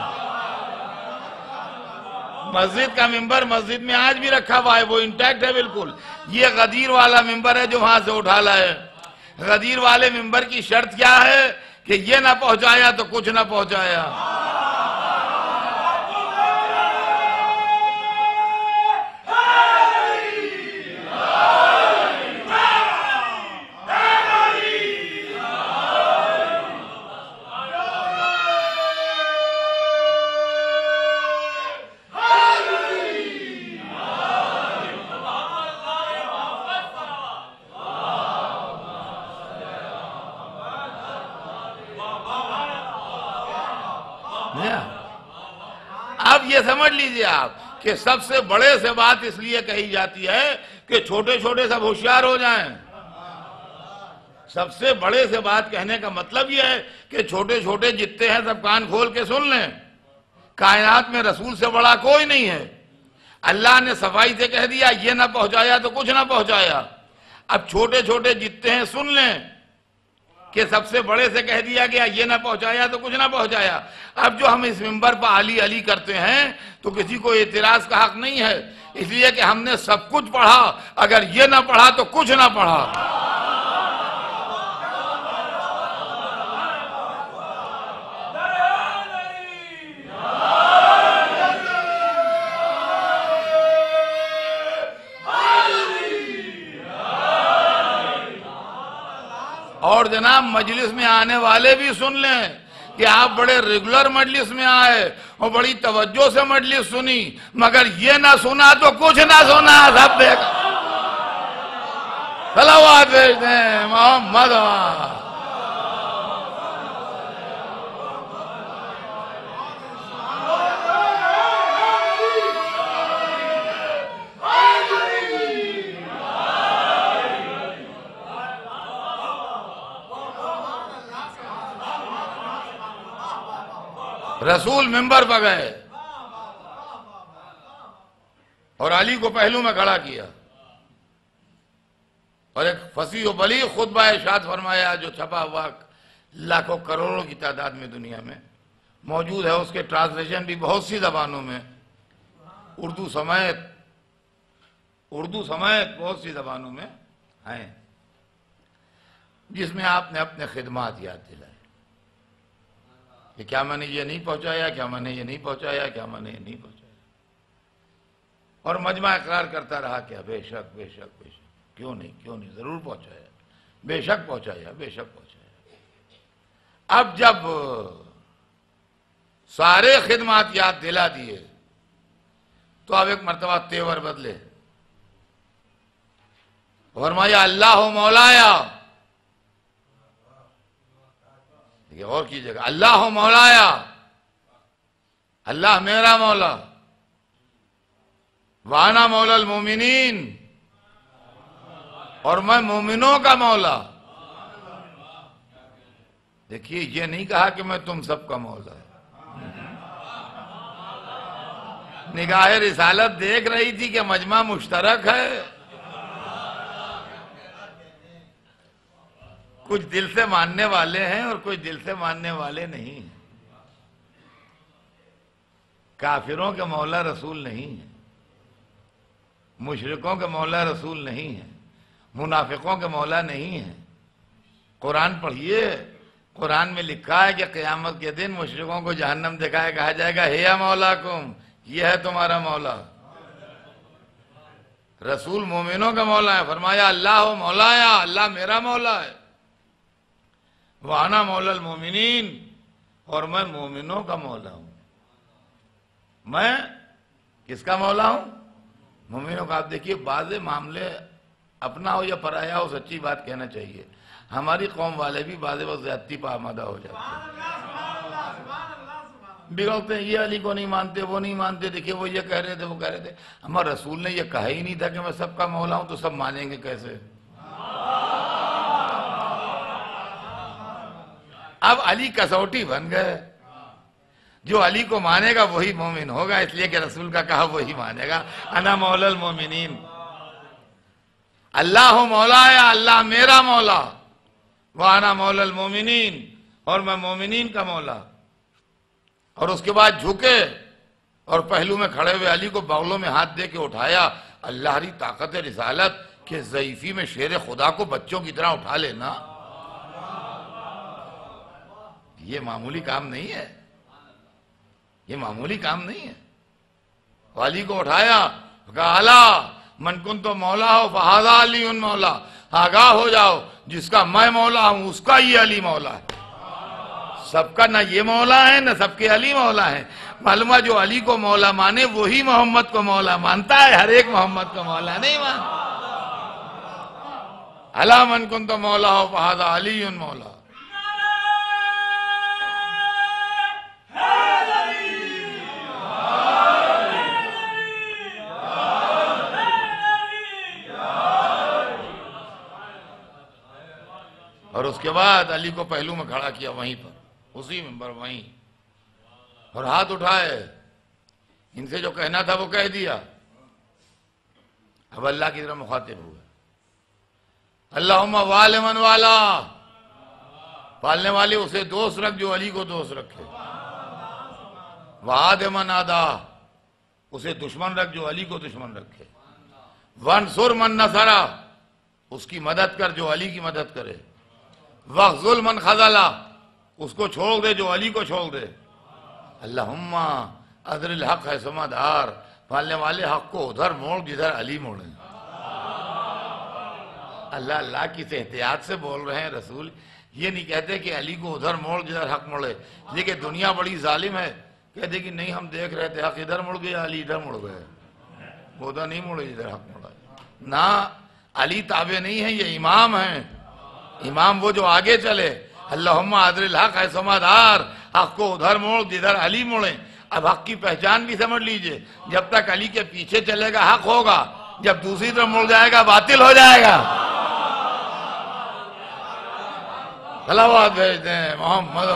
مسجد کا ممبر مسجد میں آج بھی رکھا ہوا ہے، وہ انٹیکٹ ہے بالکل۔ یہ غدیر والا ممبر ہے جو وہاں سے اٹھا لائے۔ غدیر والے ممبر کی شرط کیا ہے کہ یہ نہ پہنچایا تو کچھ نہ پہنچایا۔ اب یہ سمجھ لیجئے آپ کہ سب سے بڑے سے بات اس لیے کہی جاتی ہے کہ چھوٹے چھوٹے سب ہوشیار ہو جائیں۔ سب سے بڑے سے بات کہنے کا مطلب یہ ہے کہ چھوٹے چھوٹے جتنے ہیں سب کان کھول کے سن لیں۔ کائنات میں رسول سے بڑا کوئی نہیں ہے۔ اللہ نے صفائی سے کہہ دیا یہ نہ پہنچایا تو کچھ نہ پہنچایا۔ اب چھوٹے چھوٹے جتنے ہیں سن لیں کہ سب سے بڑے سے کہہ دیا گیا یہ نہ پہنچایا تو کچھ نہ پہنچایا۔ اب جو ہم اس ممبر پر علی علی کرتے ہیں تو کسی کو اعتراض کا حق نہیں ہے، اس لیے کہ ہم نے سب کچھ پڑھا، اگر یہ نہ پڑھا تو کچھ نہ پڑھا۔ اور جناب مجلس میں آنے والے بھی سن لیں کہ آپ بڑے ریگولر مجلس میں آئے اور بڑی توجہ سے مجلس سنی، مگر یہ نہ سنا تو کچھ نہ سنا۔ سب دیکھا صلوات بھیجتے ہیں محمد۔ رسول ممبر پر گئے اور علی کو پہلو میں کھڑا کیا اور ایک فصیح و بلیغ خطبہ ارشاد فرمایا جو چھپا ہوا لاکھوں کروڑوں کی تعداد میں دنیا میں موجود ہے۔ اس کے ٹرانسلیشن بھی بہت سی زبانوں میں، اردو سمیت بہت سی زبانوں میں ہیں، جس میں آپ نے اپنے خدمات یاد دلائے کہ کیا میں نے یہ نہیں پہنچایا، کیا میں نے یہ نہیں پہنچایا، کیا میں نے یہ نہیں پہنچایا، اور مجمع اقرار کرتا رہا کہ بے شک بے شک بے شک، کیوں نہیں ضرور پہنچایا، بے شک پہنچایا، بے شک پہنچایا۔ اب جب سارے خدمات یاد دلا دیے تو اب ایک مرتبہ تیور بدلے، فرمایا اللہ مولایا، دیکھیں اور کیجئے گا، اللہ مولایا، اللہ میرا مولا، وانا مولا المومنین، اور میں مومنوں کا مولا۔ دیکھیے یہ نہیں کہا کہ میں تم سب کا مولا ہے۔ نگاہ رسالت دیکھ رہی تھی کہ مجمع مشترک ہے، کچھ دل سے ماننے والے ہیں اور کچھ دل سے ماننے والے نہیں ہیں۔ کافروں کے مولا رسول نہیں ہے، مشرکوں کے مولا رسول نہیں ہے، منافقوں کے مولا نہیں ہے۔ قرآن پڑھیے، قرآن میں لکھا ہے کہ قیامت کے دن مشرکوں کو جہنم دکھائے کہا جائے گا ہے مولاکم، یہ ہے تمہارا مولا۔ رسول مومنوں کا مولا ہے، فرمایا اللہ مولایا، اللہ میرا مولا ہے، وَأَنَا مولا المومنین، اور میں مومنوں کا مولا ہوں۔ میں کس کا مولا ہوں؟ مومنوں کا۔ آپ دیکھیے بعض معاملے اپنا ہو یا پرایا ہو سچی بات کہنا چاہیے، ہماری قوم والے بھی بعض وقت زیادتی پہ آمادہ ہو جاتے ہیں، بگڑتے ہیں، یہ علی کو نہیں مانتے، وہ نہیں مانتے، دیکھیں وہ یہ کہہ رہے تھے وہ کہہ رہے تھے۔ ہمارے رسول نے یہ کہا ہی نہیں تھا کہ میں سب کا مولا ہوں، تو سب مانیں گے کیسے؟ اب علی کسوٹی بن گئے، جو علی کو مانے گا وہی مومن ہوگا، اس لیے کہ رسول کا کہا وہی مانے گا۔ انا مولا المومنین، اللہ مولا یا اللہ میرا مولا، وانا مولا المومنین، اور میں مومنین کا مولا۔ اور اس کے بعد جھکے اور پہلو میں کھڑے ہوئے علی کو باولوں میں ہاتھ دے کے اٹھایا۔ اللہ ری طاقت رسالت کہ ضعیفی میں شیر خدا کو بچوں کی طرح اٹھا لینا، یہ معمولی کام نہیں ہے، یہ معمولی کام نہیں ہے۔ علی کو اٹھایا، کہا الا من کنت مولا ہو فہذا علی مولا، آگاہ ہو جاؤ جس کا میں مولا ہوں اس کا یہ علی مولا ہے۔ سب کا نہ یہ مولا ہے نہ سب کے علی مولا ہے، معلومہ جو علی کو مولا مانے وہی محمد کو مولا مانتا ہے، ہر ایک محمد کو مولا نہیں مانتا۔ الا من کنت مولا ہو فہذا علی مولا۔ اور اس کے بعد علی کو پہلو میں کھڑا کیا وہیں پر، اسی منبر وہیں، اور ہاتھ اٹھائے، ان سے جو کہنا تھا وہ کہہ دیا۔ اب اللہ کی طرف مخاطب ہوئے، اللہم وال من والا، پالنے والے اسے دوست رکھ جو علی کو دوست رکھے، وعاد من عادا، اسے دشمن رکھ جو علی کو دشمن رکھے، وانصر من نصرہ، اس کی مدد کر جو علی کی مدد کرے، وَخْذُلْ مَنْ خَذَلَ، اس کو چھوڑ دے جو علی کو چھوڑ دے۔ اللہم اذر الحق ہے سمادار، پالنے والے حق کو ادھر موڑ جدھر علی موڑے۔ اللہ اللہ کی احتیاط سے بول رہے ہیں رسول، یہ نہیں کہتے کہ علی کو ادھر موڑ جدھر حق موڑے، لیکن دنیا بڑی ظالم ہے، کہتے کہ نہیں ہم دیکھ رہے تھے حق ادھر مڑ گیا علی ادھر مڑ گئے، وہ ادھر نہیں مڑے جدھر حق مڑا۔ نہ علی تابع نہیں ہے، یہ امام ہیں، امام وہ جو آگے چلے۔ اللہم اذر الحق ہے سمادار، حق کو ادھر موڑ جدھر علی موڑے۔ اب حق کی پہچان بھی سمجھ لیجئے، جب تک علی کے پیچھے چلے گا حق ہوگا، جب دوسری طرف مڑ جائے گا باطل ہو جائے گا۔ صلوات بھیج دیں محمد۔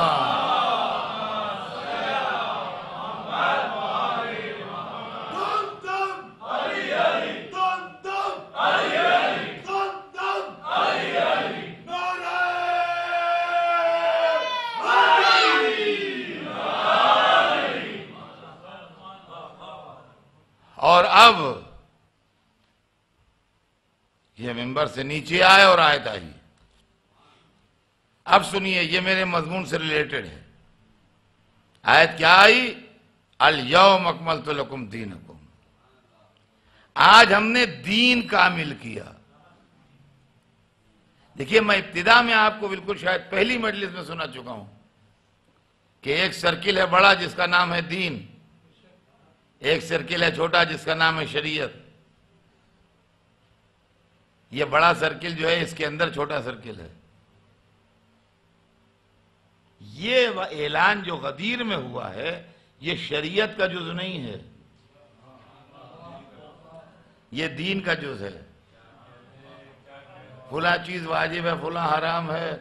اور اب یہ منبر سے نیچے آئے اور آیت آئی۔ اب سنیے، یہ میرے مضمون سے ریلیٹڈ ہے۔ آیت کیا آئی؟ الیوم اکملت لکم دینکم، آج ہم نے دین کامل کیا۔ دیکھیے میں ابتدا میں آپ کو بالکل شاید پہلی مجلس میں سنا چکا ہوں کہ ایک سرکل ہے بڑا جس کا نام ہے دین، ایک سرکل ہے چھوٹا جس کا نام ہے شریعت۔ یہ بڑا سرکل جو ہے اس کے اندر چھوٹا سرکل ہے۔ یہ اعلان جو غدیر میں ہوا ہے یہ شریعت کا جز نہیں ہے، یہ دین کا جز ہے۔ فلاں چیز واجب ہے فلاں حرام ہے،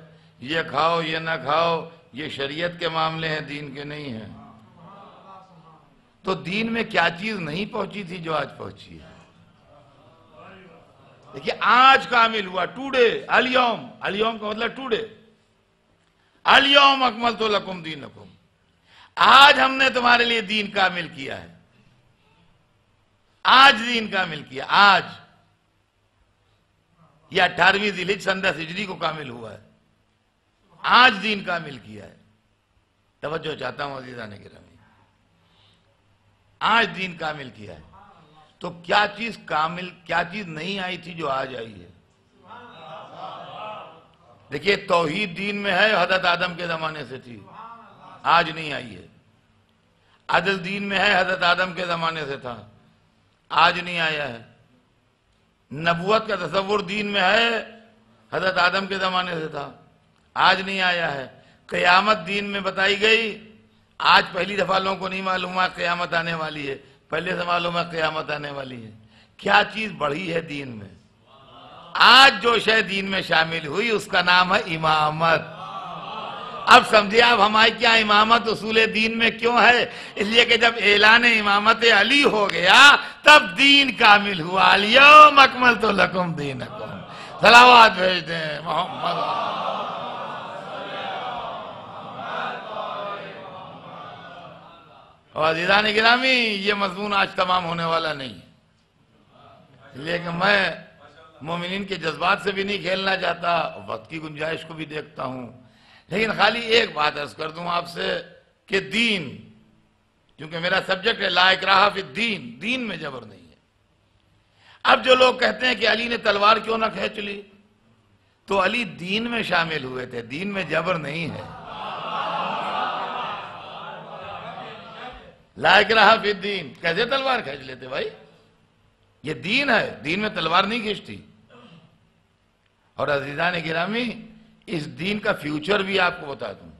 یہ کھاؤ یہ نہ کھاؤ، یہ شریعت کے معاملے ہیں، دین کے نہیں ہیں۔ تو دین میں کیا چیز نہیں پہنچی تھی جو آج پہنچی ہے؟ دیکھیے آج کامل ہوا، ٹوڈے، الیوم، الیوم کا مطلب ٹوڈے، الیوم اکملت لکم دینکم، آج ہم نے تمہارے لیے دین کامل کیا ہے، آج دین کامل کیا، آج یہ 18ویں ذی الحجہ سن 10 ہجری کو کامل ہوا ہے، آج دین کامل کیا ہے۔ توجہ چاہتا ہوں عزیزان گرامی، آج دین کامل کیا ہے، تو کیا چیز کامل، کیا چیز نہیں آئی تھی جو آج آئی ہے؟ دیکھیے توحید دین میں ہے، حضرت آدم کے زمانے سے تھی، آج نہیں آئی ہے۔ عدل دین میں ہے، حضرت آدم کے زمانے سے تھا، آج نہیں آیا ہے۔ نبوت کا تصور دین میں ہے، حضرت آدم کے زمانے سے تھا، آج نہیں آیا ہے۔ قیامت دین میں بتائی گئی، آج پہلی دفعہ لوگوں کو نہیں معلوم ہے قیامت آنے والی ہے، پہلے سے معلوم ہے قیامت آنے والی ہے۔ کیا چیز بڑھی ہے دین میں؟ آج جو شے دین میں شامل ہوئی اس کا نام ہے امامت۔ اب سمجھے آپ ہماری کیا امامت اصول دین میں کیوں ہے؟ اس لیے کہ جب اعلان امامت علی ہو گیا تب دین کامل ہوا، الیوم اکملت لکم دینکم۔ صلوات بھیج دیں محمد۔ اور عزیزان گرامی یہ مضمون آج تمام ہونے والا نہیں ہے، لیکن میں مومنین کے جذبات سے بھی نہیں کھیلنا چاہتا، وقت کی گنجائش کو بھی دیکھتا ہوں، لیکن خالی ایک بات عرض کر دوں آپ سے کہ دین، کیونکہ میرا سبجیکٹ ہے لا اکراہ فی الدین، دین میں جبر نہیں ہے۔ اب جو لوگ کہتے ہیں کہ علی نے تلوار کیوں نہ کھینچ لی، تو علی دین میں شامل ہوئے تھے، دین میں جبر نہیں ہے۔ لا اکراہ فی الدین، کیسے تلوار کھینچ لیتے بھائی؟ یہ دین ہے، دین میں تلوار نہیں کھینچتی۔ اور عزیزان گرامی اس دین کا فیوچر بھی آپ کو بتا دوں،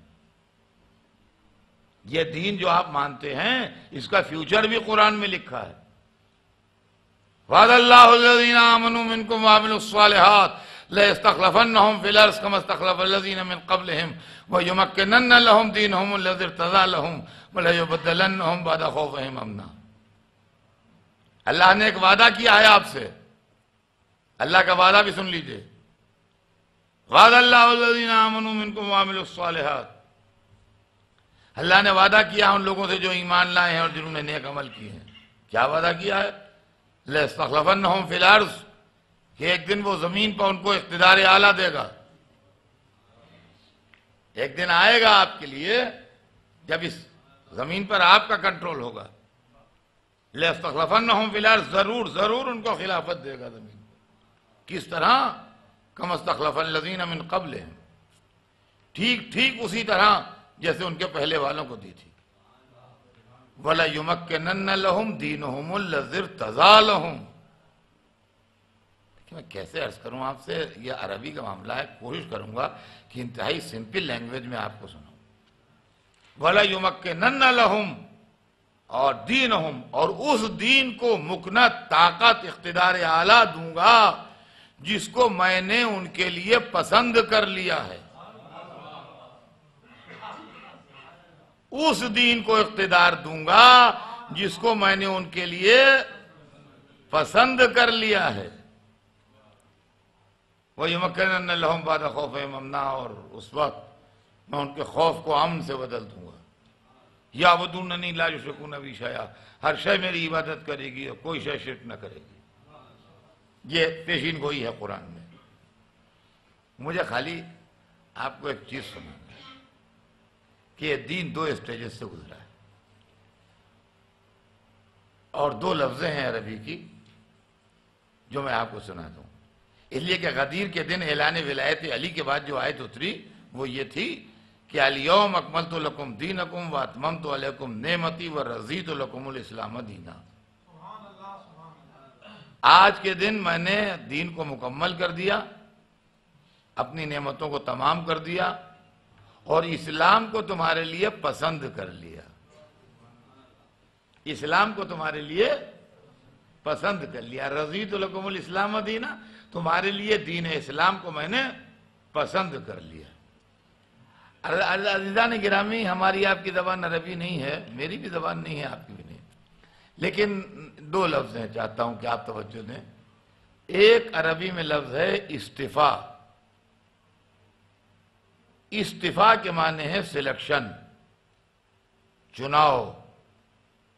یہ دین جو آپ مانتے ہیں اس کا فیوچر بھی قرآن میں لکھا ہے۔ وعد اللہ الذین آمنوا منکم وعملوا الصالحات لَيَسْتَخْلَفَنَّهُمْ فِي الْأَرْضِ كَمَا اسْتَخْلَفَ الَّذِينَ مِنْ قَبْلِهِمْ وَيُمَكِّنَنَّ لَهُمْ دِينَهُمُ الَّذِي ارْتَضَىٰ لَهُمْ وَلَيُبَدِّلَنَّهُمْ بَعْدَ خَوْفِهِمْ أَمْنًا۔ اللہ نے ایک وعدہ کیا ہے آپ سے، اللہ کا وعدہ بھی سن لیجئے۔ وعد اللہ الذین آمنوا منکم وعملوا الصالحات، اللہ نے وعدہ کیا ان لوگوں سے جو ایمان لائے ہیں اور جنہوں نے نیک عمل کیے ہیں۔ کیا وعدہ کیا ہے؟ لَيَسْتَخْلَفَنَّهُمْ فِي الْأَرْضِ، کہ ایک دن وہ زمین پر ان کو اقتدار اعلیٰ دے گا۔ ایک دن آئے گا آپ کے لیے جب اس زمین پر آپ کا کنٹرول ہوگا۔ لَيَسْتَخْلَفَنَّهُمْ فِي الْأَرْضِ، ضرور ان کو خلافت دے گا زمین پر۔ کس طرح؟ كَمَا اسْتَخْلَفَ الَّذِينَ مِنْ قَبْلِهِمْ، ٹھیک اسی طرح جیسے ان کے پہلے والوں کو دی تھی۔ وَلَيُمَكِّنَنَّ لَهُمْ دِينُهُمُ الَّذِي ارْتَضَىٰ لَهُمْ۔ میں کیسے عرض کروں آپ سے، یہ عربی کا معاملہ ہے، کوشش کروں گا کہ انتہائی سمپل لینگویج میں آپ کو سناؤں۔ وَلَيُمَكِّنَنَّ لَهُمْ، اور دینہم، اور اس دین کو مکنت، طاقت، اقتدار اعلیٰ دوں گا جس کو میں نے ان کے لیے پسند کر لیا ہے۔ اس دین کو اقتدار دوں گا جس کو میں نے ان کے لیے پسند کر لیا ہے۔ وَيُمَكِّنَنَّ لَهُمْ بَعْدَ خَوْفِهِمْ أَمْنًا، اور اس وقت میں ان کے خوف کو امن سے بدل دوں گا۔ یعبدوننی لا یشرکون بی شیئا، ہر شے میری عبادت کرے گی اور کوئی شے شرک نہ کرے گی۔ یہ پیشین گوئی ہے قرآن میں۔ مجھے خالی آپ کو ایک چیز سنانا ہے کہ یہ دین 2 اسٹیجز سے گزرا ہے، اور 2 لفظیں ہیں عربی کی جو میں آپ کو سنا دوں۔ اس لیے کہ غدیر کے دن اعلان ولایت علی کے بعد جو آیت اتری وہ یہ تھی کہ الیوم اکملت لکم دینکم واتممت علیکم نعمتی ورضیت لکم الاسلام دینا۔ آج کے دن میں نے دین کو مکمل کر دیا، اپنی نعمتوں کو تمام کر دیا، اور اسلام کو تمہارے لیے پسند کر لیا۔ اسلام کو تمہارے لیے پسند کر لیا، رضیت لکم الاسلام دینا، تمہارے لیے دین اسلام کو میں نے پسند کر لیا۔ عزیزان گرامی، ہماری آپ کی زبان عربی نہیں ہے، میری بھی زبان نہیں ہے، آپ کی بھی نہیں، لیکن 2 لفظ ہیں، چاہتا ہوں کہ آپ توجہ دیں۔ ایک عربی میں لفظ ہے استفا. استفا کے معنی ہے سلیکشن، چناؤ،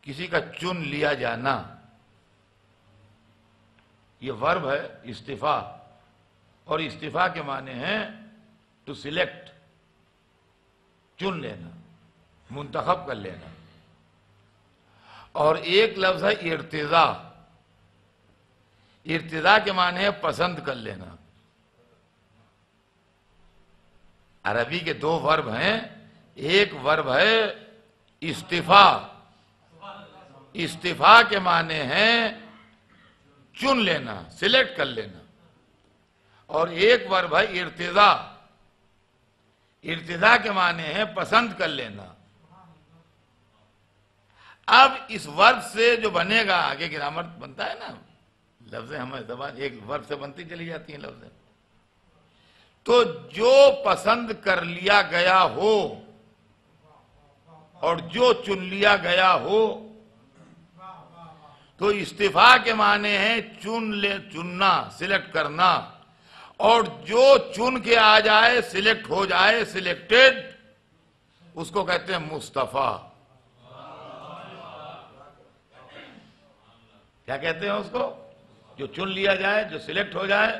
کسی کا چن لیا جانا. یہ ورب ہے استفا، اور استفا کے معنی ہے ٹو سلیکٹ، چن لینا، منتخب کر لینا. اور ایک لفظ ہے ارتضاء. ارتضاء کے معنی ہے پسند کر لینا. عربی کے دو ورب ہیں. ایک ورب ہے استفا. استفا کے معنی ہے چن لینا، سلیکٹ کر لینا. اور ایک ورب ہے ارتضاء. ارتضاء کے معنی ہے پسند کر لینا. اب اس ورب سے جو بنے گا، آگے گرامر بنتا ہے نا، لفظیں ہمیں زبان ایک ورب سے بنتی چلی جاتی ہیں لفظیں. تو جو پسند کر لیا گیا ہو اور جو چن لیا گیا ہو، تو استفا کے معنی ہے چننا، سلیکٹ کرنا. اور جو چن کے آ جائے، سلیکٹ ہو جائے، سلیکٹڈ، اس کو کہتے ہیں مصطفیٰ. کیا کہتے ہیں اس کو؟ جو چن لیا جائے، جو سلیکٹ ہو جائے،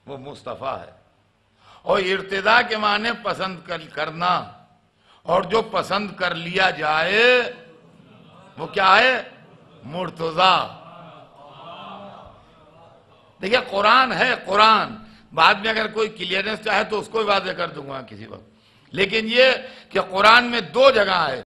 وہ مصطفیٰ ہے. اور ارتضاء کے معنی پسند کرنا، اور جو پسند کر لیا جائے وہ کیا ہے؟ مرتضیٰ. دیکھیں قرآن ہے، قرآن بعد میں اگر کوئی کلیئرنس چاہے تو اس کو بھی واضح کر دوں گا کسی وقت. لیکن یہ کہ قرآن میں دو جگہ ہے.